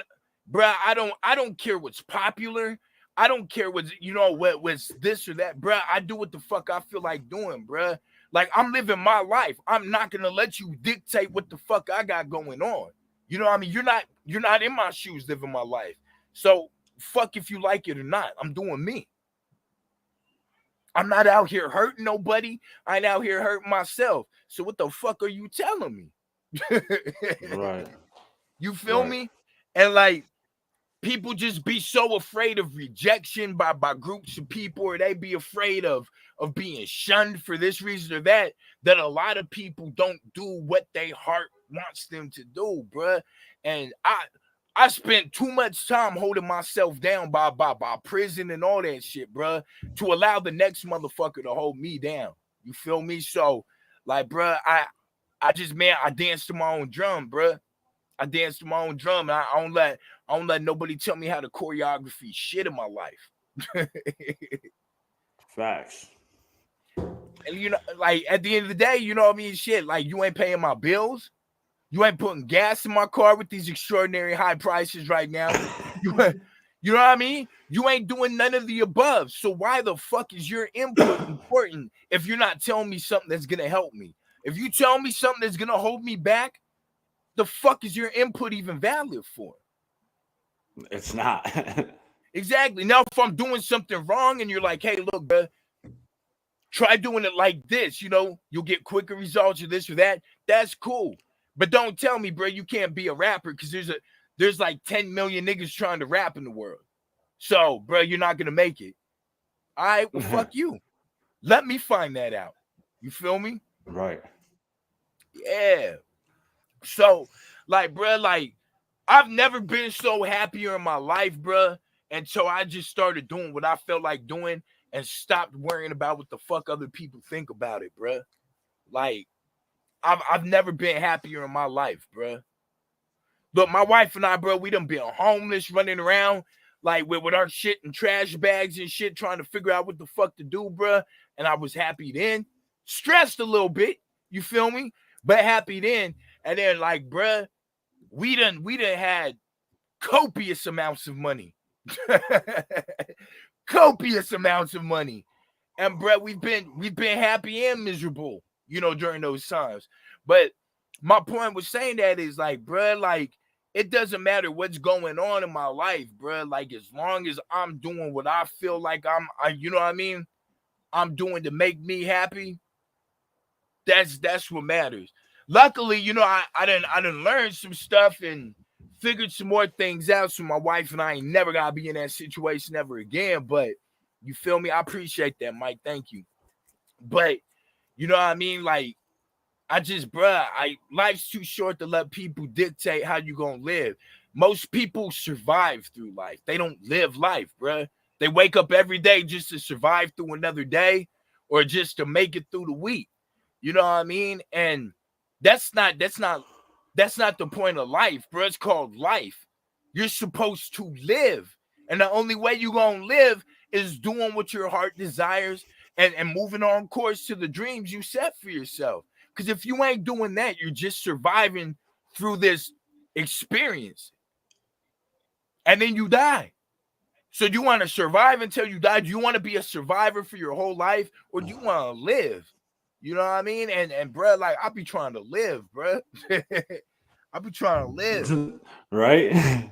bruh, I don't care what's popular. I don't care what's, what's this or that, bruh. I do what the fuck I feel like doing, bruh. Like, I'm living my life. I'm not gonna let you dictate what the fuck I got going on. You know what I mean? You're not in my shoes living my life. So fuck if you like it or not. I'm doing me. I'm not out here hurting nobody. I ain't out here hurting myself. So what the fuck are you telling me? Right. You feel me? And like, people just be so afraid of rejection by groups of people, or they be afraid of being shunned for this reason or that a lot of people don't do what their heart wants them to do, bruh. And I spent too much time holding myself down by prison and all that shit, bruh, to allow the next motherfucker to hold me down. You feel me? So, like, bruh, I dance to my own drum, bruh. I dance to my own drum, and I don't let nobody tell me how to choreography shit in my life. Facts. And like, at the end of the day, you know what I mean? Shit, like, you ain't paying my bills. You ain't putting gas in my car with these extraordinary high prices right now. You know what I mean? You ain't doing none of the above. So why the fuck is your input important if you're not telling me something that's gonna help me? If you tell me something that's gonna hold me back, the fuck is your input even valid for? It's not. Exactly. Now, if I'm doing something wrong and you're like, hey, look, bro, try doing it like this, you'll get quicker results or this or that. That's cool. But don't tell me, bro, you can't be a rapper because there's like 10 million niggas trying to rap in the world. So, bro, you're not going to make it. All right, well, fuck you. Let me find that out. You feel me? Right. Yeah. So, like, bro, like, I've never been so happier in my life, bro, until I just started doing what I felt like doing and stopped worrying about what the fuck other people think about it, bro. Like, I've never been happier in my life, bro. Look, my wife and I, bro, we done been homeless, running around like with our shit in trash bags and shit, trying to figure out what the fuck to do, bro. And I was happy then, stressed a little bit, you feel me? But happy then. And then, like, bro, we done had copious amounts of money. Copious amounts of money. And bro, we've been happy and miserable, during those times. But my point was saying that is like, bro, like, it doesn't matter what's going on in my life, bro. Like, as long as I'm doing what I feel like you know what I mean, I'm doing to make me happy. That's what matters. Luckily, I done learned some stuff and figured some more things out. So my wife and I ain't never gotta be in that situation ever again. But you feel me? I appreciate that, Mike. Thank you. But you know what I mean? Like, life's too short to let people dictate how you gonna live. Most people survive through life. They don't live life, bruh. They wake up every day just to survive through another day or just to make it through the week. You know what I mean? And that's not the point of life, bro. It's called life. You're supposed to live. And the only way you're gonna live is doing what your heart desires and moving on course to the dreams you set for yourself. Because if you ain't doing that, you're just surviving through this experience. And then you die. So do you want to survive until you die? Do you want to be a survivor for your whole life? Or do you want to live? You know what I mean? And bro, like, I be trying to live, bro. I be trying to live. Right?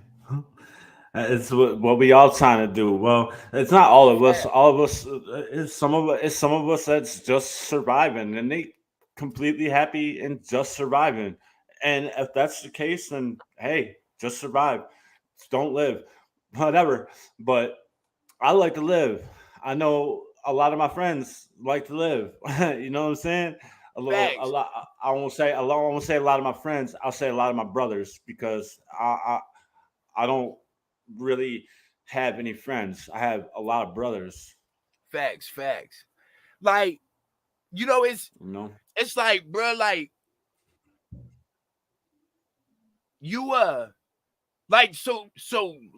It's what we all trying to do. Well, it's not all of us. All of us. It's some of us that's just surviving, and they completely happy in just surviving. And if that's the case, then hey, just survive. Just don't live, whatever. But I like to live. I know a lot of my friends like to live. You know what I'm saying? A Facts. lot. I won't say a lot. I won't say a lot of my friends. I'll say a lot of my brothers because I don't really have any friends. I have a lot of brothers. Facts. Like, it's You know? it's like, bro, like, you like, so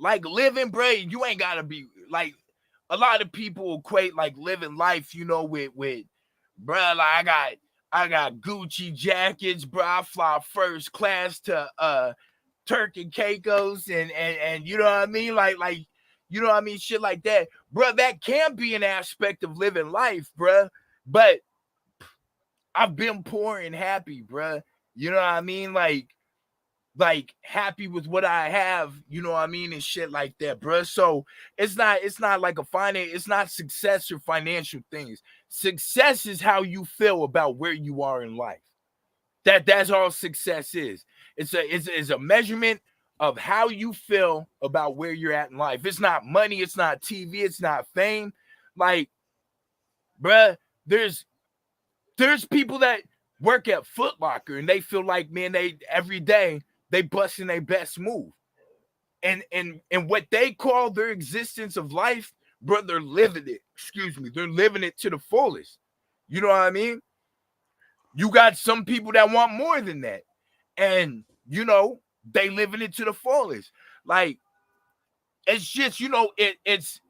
like, living, bro, you ain't gotta be like, a lot of people equate like living life, with bro, like, I got Gucci jackets, bro. I fly first class to Turk and Caicos and you know what I mean? Like you know what I mean? Shit like that. Bro, that can be an aspect of living life, bro. But I've been poor and happy, bro. You know what I mean? Like happy with what I have, you know what I mean, and shit like that, bro. So it's not like it's not success or financial things. Success is how you feel about where you are in life. That's all success is. It's a measurement of how you feel about where you're at in life. It's not money, it's not TV, it's not fame. Like, bruh, there's people that work at Foot Locker and they feel like, man, they every day they busting their best move. And what they call their existence of life, bro, they're living it. Excuse me, they're living it to the fullest. You know what I mean? You got some people that want more than that. And, you know, they living it to the fullest. Like, it's just, you know, it's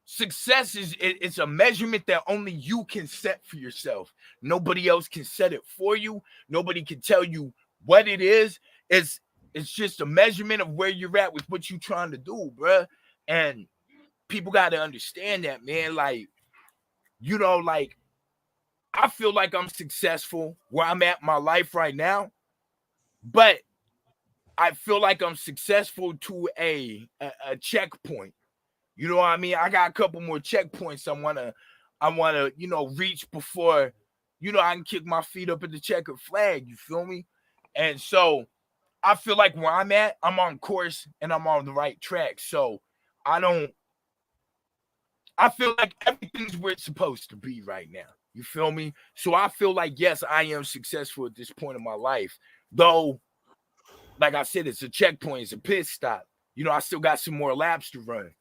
success it's a measurement that only you can set for yourself. Nobody else can set it for you. Nobody can tell you what it is. It's just a measurement of where you're at with what you're trying to do, bruh. And people got to understand that, man. Like, you know, like, I feel like I'm successful where I'm at in my life right now, but I feel like I'm successful to a checkpoint. You know what I mean? I got a couple more checkpoints I wanna, you know, reach before, you know, I can kick my feet up at the checkered flag. You feel me? And so I feel like where I'm at, I'm on course and I'm on the right track. So I feel like everything's where it's supposed to be right now. You feel me? So I feel like, yes, I am successful at this point in my life. Though, like I said, it's a checkpoint, it's a pit stop. You know, I still got some more laps to run.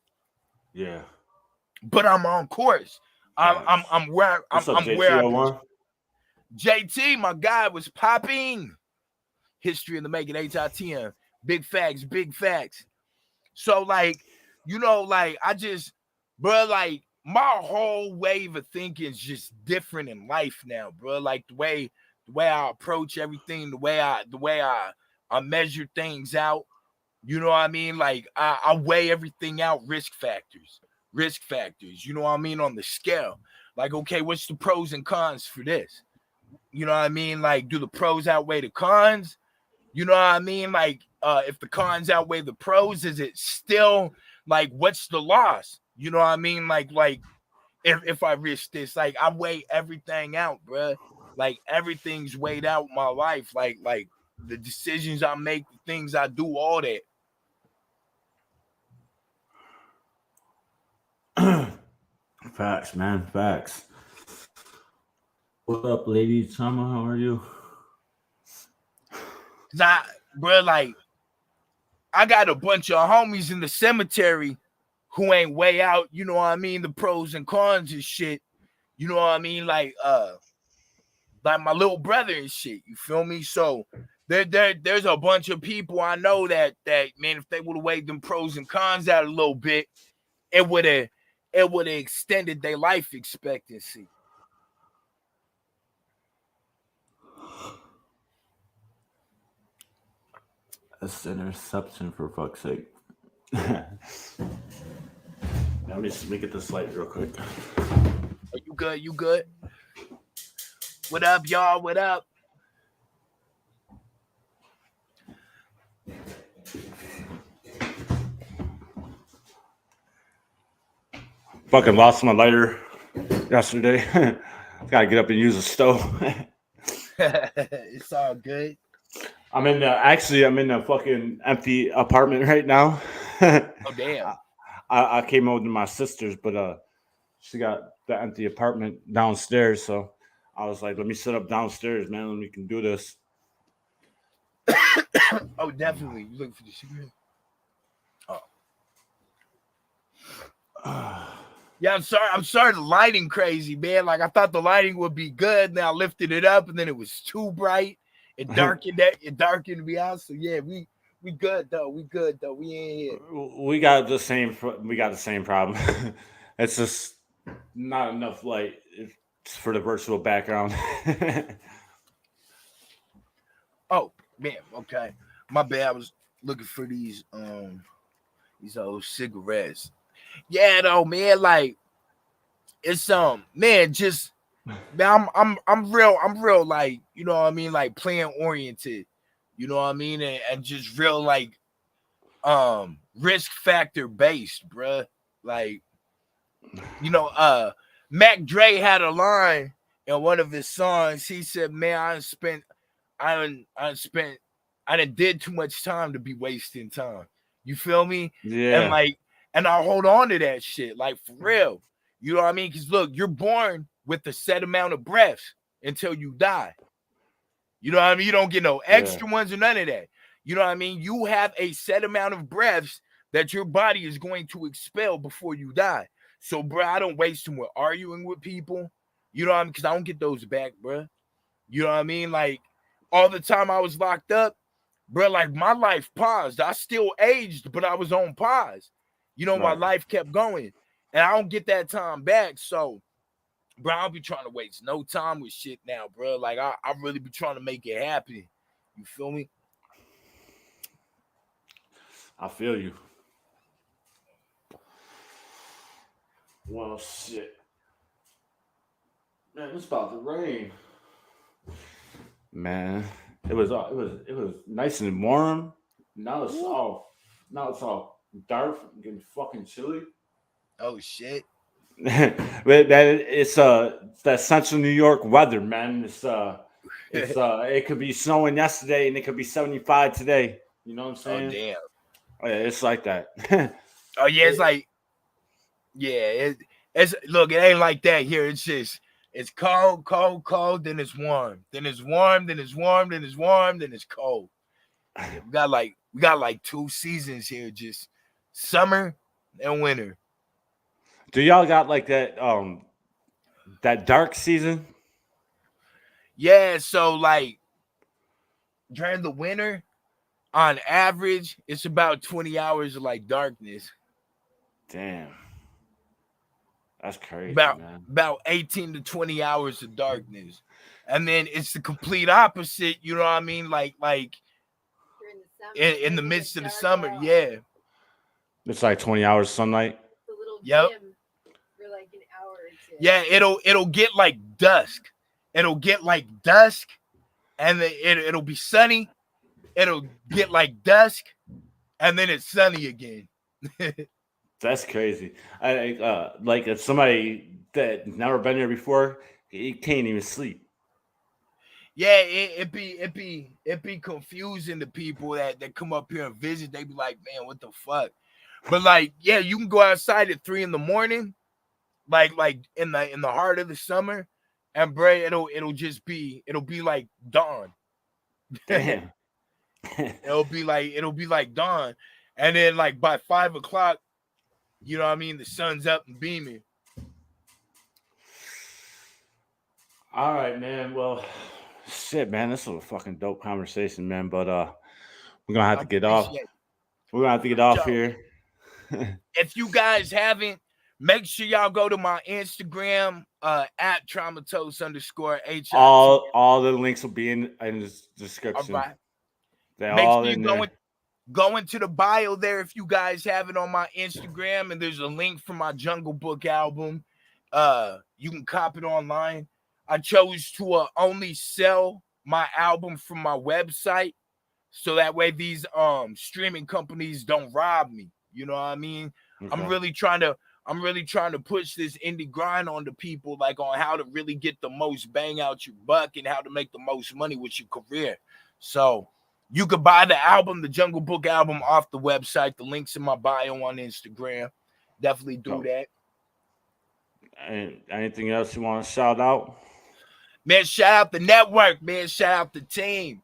Yeah. But I'm on course. I'm where I'm where I'm. JT, my guy, was popping. History in the making, HITM. Big facts, big facts. So, like, you know, like, I just, bro, like, my whole wave of thinking is just different in life now, bro. Like, the way I approach everything, the way I measure things out. You know what I mean? Like, I weigh everything out, risk factors, you know what I mean, on the scale. Like, okay, what's the pros and cons for this? You know what I mean? Like, do the pros outweigh the cons? You know what I mean? Like, if the cons outweigh the pros, is it still, like, what's the loss? You know what I mean? Like if I risk this, like, I weigh everything out, bruh. Like, everything's weighed out in my life. Like the decisions I make, the things I do, all that. Facts, man. Facts. What up, lady? Tama, how are you? Bro, like, I got a bunch of homies in the cemetery who ain't weigh out, you know what I mean, the pros and cons and shit. You know what I mean? Like my little brother and shit. You feel me? So there's a bunch of people I know that man, if they would have weighed them pros and cons out a little bit, it would have extended their life expectancy. That's interception, for fuck's sake. Let me get this light real quick. Are you good? You good? What up, y'all? What up? Fucking lost my lighter yesterday. Gotta get up and use a stove. It's all good. I'm in the fucking empty apartment right now. Oh, damn. I came over to my sister's, but she got the empty apartment downstairs, so I was like, let me sit up downstairs, man, and we can do this. Oh, definitely. You looking for the cigarette? Oh. Yeah, I'm sorry the lighting crazy, man. Like, I thought the lighting would be good, then I lifted it up and then it was too bright. It darkened me out. So yeah, we good though. We ain't here. We got the same problem. It's just not enough light. for the virtual background. Oh man, okay. My bad. I was looking for these old cigarettes. Yeah, though, man. Like it's man, just man, I'm real like, you know what I mean, like plan oriented, you know what I mean, and just real like risk factor based, bruh. Like, you know, Mac Dre had a line in one of his songs. He said, man, I done did too much time to be wasting time. You feel me? And Yeah, like, and I hold on to that shit, like for real. You know what I mean? Because look, you're born with a set amount of breaths until you die. You know what I mean? You don't get no extra ones or none of that. You know what I mean? You have a set amount of breaths that your body is going to expel before you die. So, bro, I don't waste them with arguing with people. You know what I mean? Because I don't get those back, bro. You know what I mean? Like, all the time I was locked up, bro, like my life paused. I still aged, but I was on pause. You know, my right. life kept going. And I don't get that time back. So, bro, I don't be trying to waste no time with shit now, bro. Like, I really be trying to make it happen. You feel me? I feel you. Well, shit, man, it's about to rain. Man, it was nice and warm. Now it's Ooh. all now it's all dark, getting fucking chilly. Oh, shit. But that it's that central New York weather, man. It could be snowing yesterday and it could be 75 today. You know what I'm Oh, saying? damn. Oh, yeah, it's like that. Oh, yeah, it's like, yeah, it's look, it ain't like that here. It's just it's cold, cold, cold, then it's warm. Then it's warm, then it's warm, then it's warm, then it's cold. Yeah, we got like 2 seasons here, just summer and winter. Do y'all got like that dark season? Yeah, so like during the winter, on average, it's about 20 hours of like darkness. Damn, that's crazy, About man. about 18 to 20 hours of darkness. And then it's the complete opposite, you know what I mean? Like During the summer, in the doesn't midst get of the dark summer, at all. yeah. It's like 20 hours sunlight. It's a little Yep. dim for like an hour or two. Yeah, it'll get like dusk. It'll get like dusk, and then it'll be sunny. It'll get like dusk, and then it's sunny again. That's crazy. Like if somebody that never been there before, he can't even sleep. Yeah, it be confusing to people that come up here and visit. They be like, man, what the fuck? But like, yeah, you can go outside at 3 a.m, like in the heart of the summer, and bro, it'll be like dawn. Damn. It'll be like dawn, and then like by 5 o'clock, you know what I mean, the sun's up and beaming. All right, man. Well, shit, man. This was a fucking dope conversation, man. But we're gonna have I to get off. appreciate it. We're gonna have to get For off sure. here. If you guys haven't, make sure y'all go to my Instagram at traumatos_HITM. all the links will be in the All description. right. They're Make all sure you in there. go into the bio there if you guys have it on my Instagram, and there's a link for my Jungle Book album. You can cop it online. I chose to only sell my album from my website, so that way these streaming companies don't rob me. You know what I mean? Okay. I'm really trying to push this indie grind on the people, like on how to really get the most bang out your buck and how to make the most money with your career. So you could buy the album, the Jungle Book album, off the website. The link's in my bio on Instagram. Definitely do that. And anything else you want to shout out? Man, shout out the network, man. Shout out the team.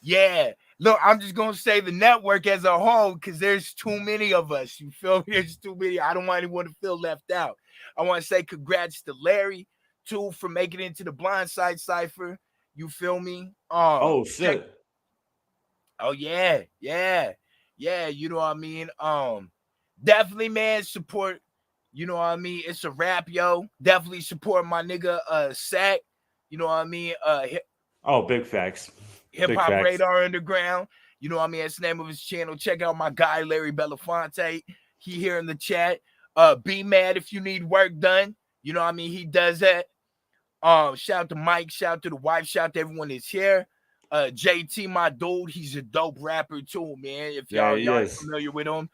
Yeah. Look, I'm just gonna say the network as a whole, because there's too many of us. You feel me? There's too many. I don't want anyone to feel left out. I want to say congrats to Larry too for making it into the Blindside Cipher. You feel me? Oh shit. Oh yeah. You know what I mean? Definitely, man. Support You know what I mean? It's a wrap, yo. Definitely support my nigga Sack. You know what I mean? Oh, big facts. Hip Big Hop facts. Radar Underground. You know what I mean? That's the name of his channel. Check out my guy Larry Belafonte. He here in the chat. Be mad if you need work done. You know what I mean? He does that. Shout out to Mike, shout out to the wife, shout out to everyone that's here. JT, my dude, he's a dope rapper too, man. If y'all ain't familiar with him.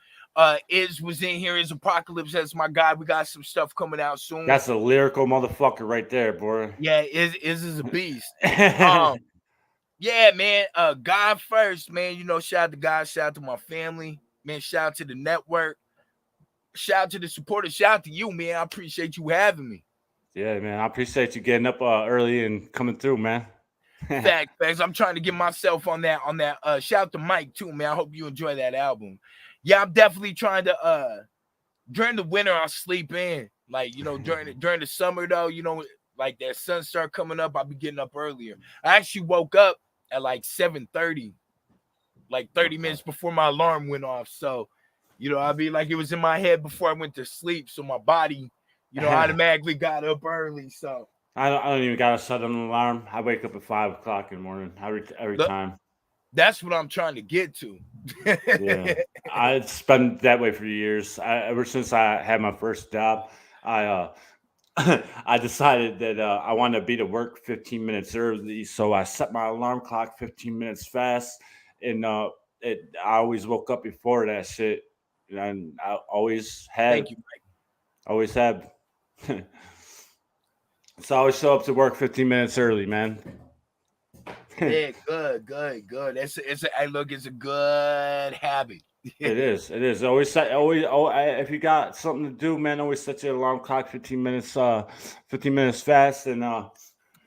Iz was in here. Is Apocalypse, that's my guy. We got some stuff coming out soon. That's a lyrical motherfucker right there, boy. Yeah, Iz is a beast. Yeah, man. God first, man. You know, shout out to God, shout out to my family, man. Shout out to the network. Shout out to the supporters. Shout out to you, man. I appreciate you having me. Yeah, man. I appreciate you getting up early and coming through, man. Facts. I'm trying to get myself on that. Shout out to Mike too, man. I hope you enjoy that album. Yeah, I'm definitely trying to during the winter I'll sleep in. Like, you know, during the summer though, you know, like that sun start coming up, I'll be getting up earlier. I actually woke up at like 7:30, like 30 minutes before my alarm went off. So, you know, I'll be like it was in my head before I went to sleep. So my body, you know, automatically got up early. So I don't even gotta set an alarm. I wake up at 5 o'clock in the morning every time. That's what I'm trying to get to. Yeah, I've been that way for years. Ever since I had my first job, I I decided that I wanted to be to work 15 minutes early, so I set my alarm clock 15 minutes fast, and I always woke up before that shit, and I always had. Thank you, Mike. Always have. So I always show up to work 15 minutes early, man. Yeah, good. It's a good habit. It is. Always if you got something to do, man, always set your alarm clock 15 minutes fast, and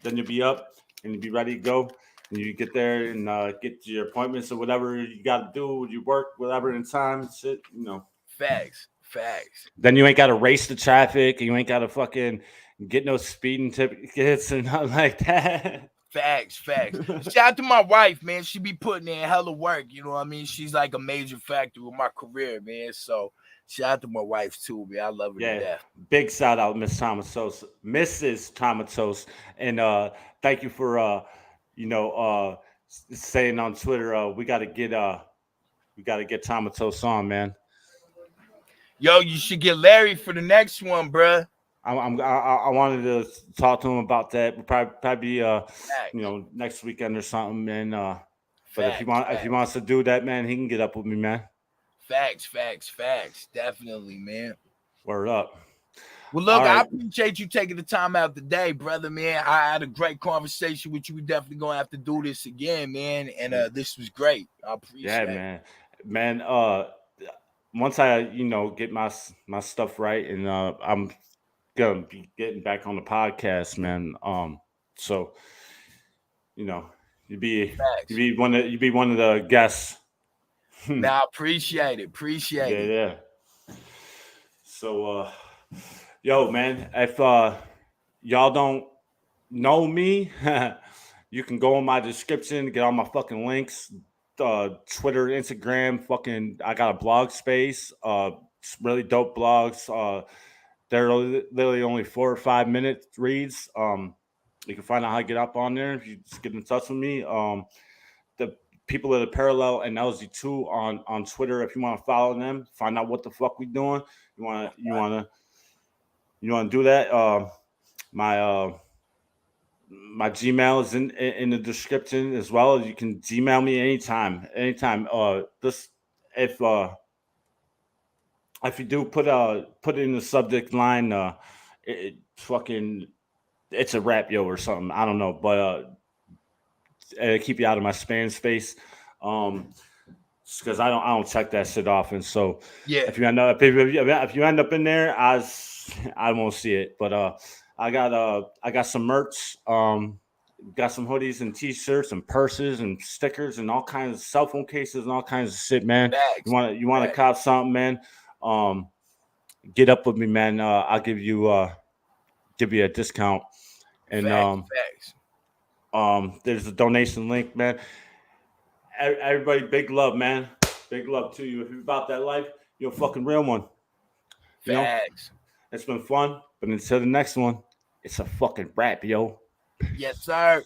then you'll be up and you'll be ready to go. And you get there and get to your appointments or whatever you got to do. You work whatever in time, shit, you know. Facts. Then you ain't got to race the traffic. You ain't got to fucking get no speeding tickets and nothing like that. Facts. Shout out to my wife, man. She be putting in hella work. You know what I mean? She's like a major factor with my career, man. So shout out to my wife too, man. I love her to death. Big shout out, Mrs. Tomatos. And thank you for saying on Twitter, we gotta get Tomatos on, man. Yo, you should get Larry for the next one, bruh. I wanted to talk to him about that. We'll probably next weekend or something. And but if he wants to do that, man, he can get up with me, man. Facts. Definitely, man. Word up. Well, look, I appreciate you taking the time out today, brother, man. I had a great conversation with you. We definitely gonna have to do this again, man. And this was great. I appreciate it. Man. Once I get my stuff right, and I'm gonna be getting back on the podcast, man. So you'd be one of the guests. Now I appreciate it. Yeah. So yo, man, if y'all don't know me, you can go in my description, get all my fucking links. Twitter, Instagram, I got a blog space, really dope blogs. They're literally only 4 or 5 minute reads. You can find out how to get up on there if you just get in touch with me. The people at the Parallel and LGTWO on Twitter, if you want to follow them, find out what the fuck we doing. You want to do that? My Gmail is in the description as well. You can Gmail me anytime. If you do put it in the subject line, it's a rap yo or something. I don't know, but keep you out of my spam space. Because I don't check that shit often. So yeah, if you end up in there, I won't see it. But I got some merch. Got some hoodies and t-shirts and purses and stickers and all kinds of cell phone cases and all kinds of shit, man. You want to cop something, man? Get up with me, man. I'll give you a discount. And there's a donation link, man. Everybody, big love, man. Big love to you. If you're about that life, you're a fucking real one. Facts. It's been fun, but until the next one, it's a fucking wrap, yo. Yes, sir.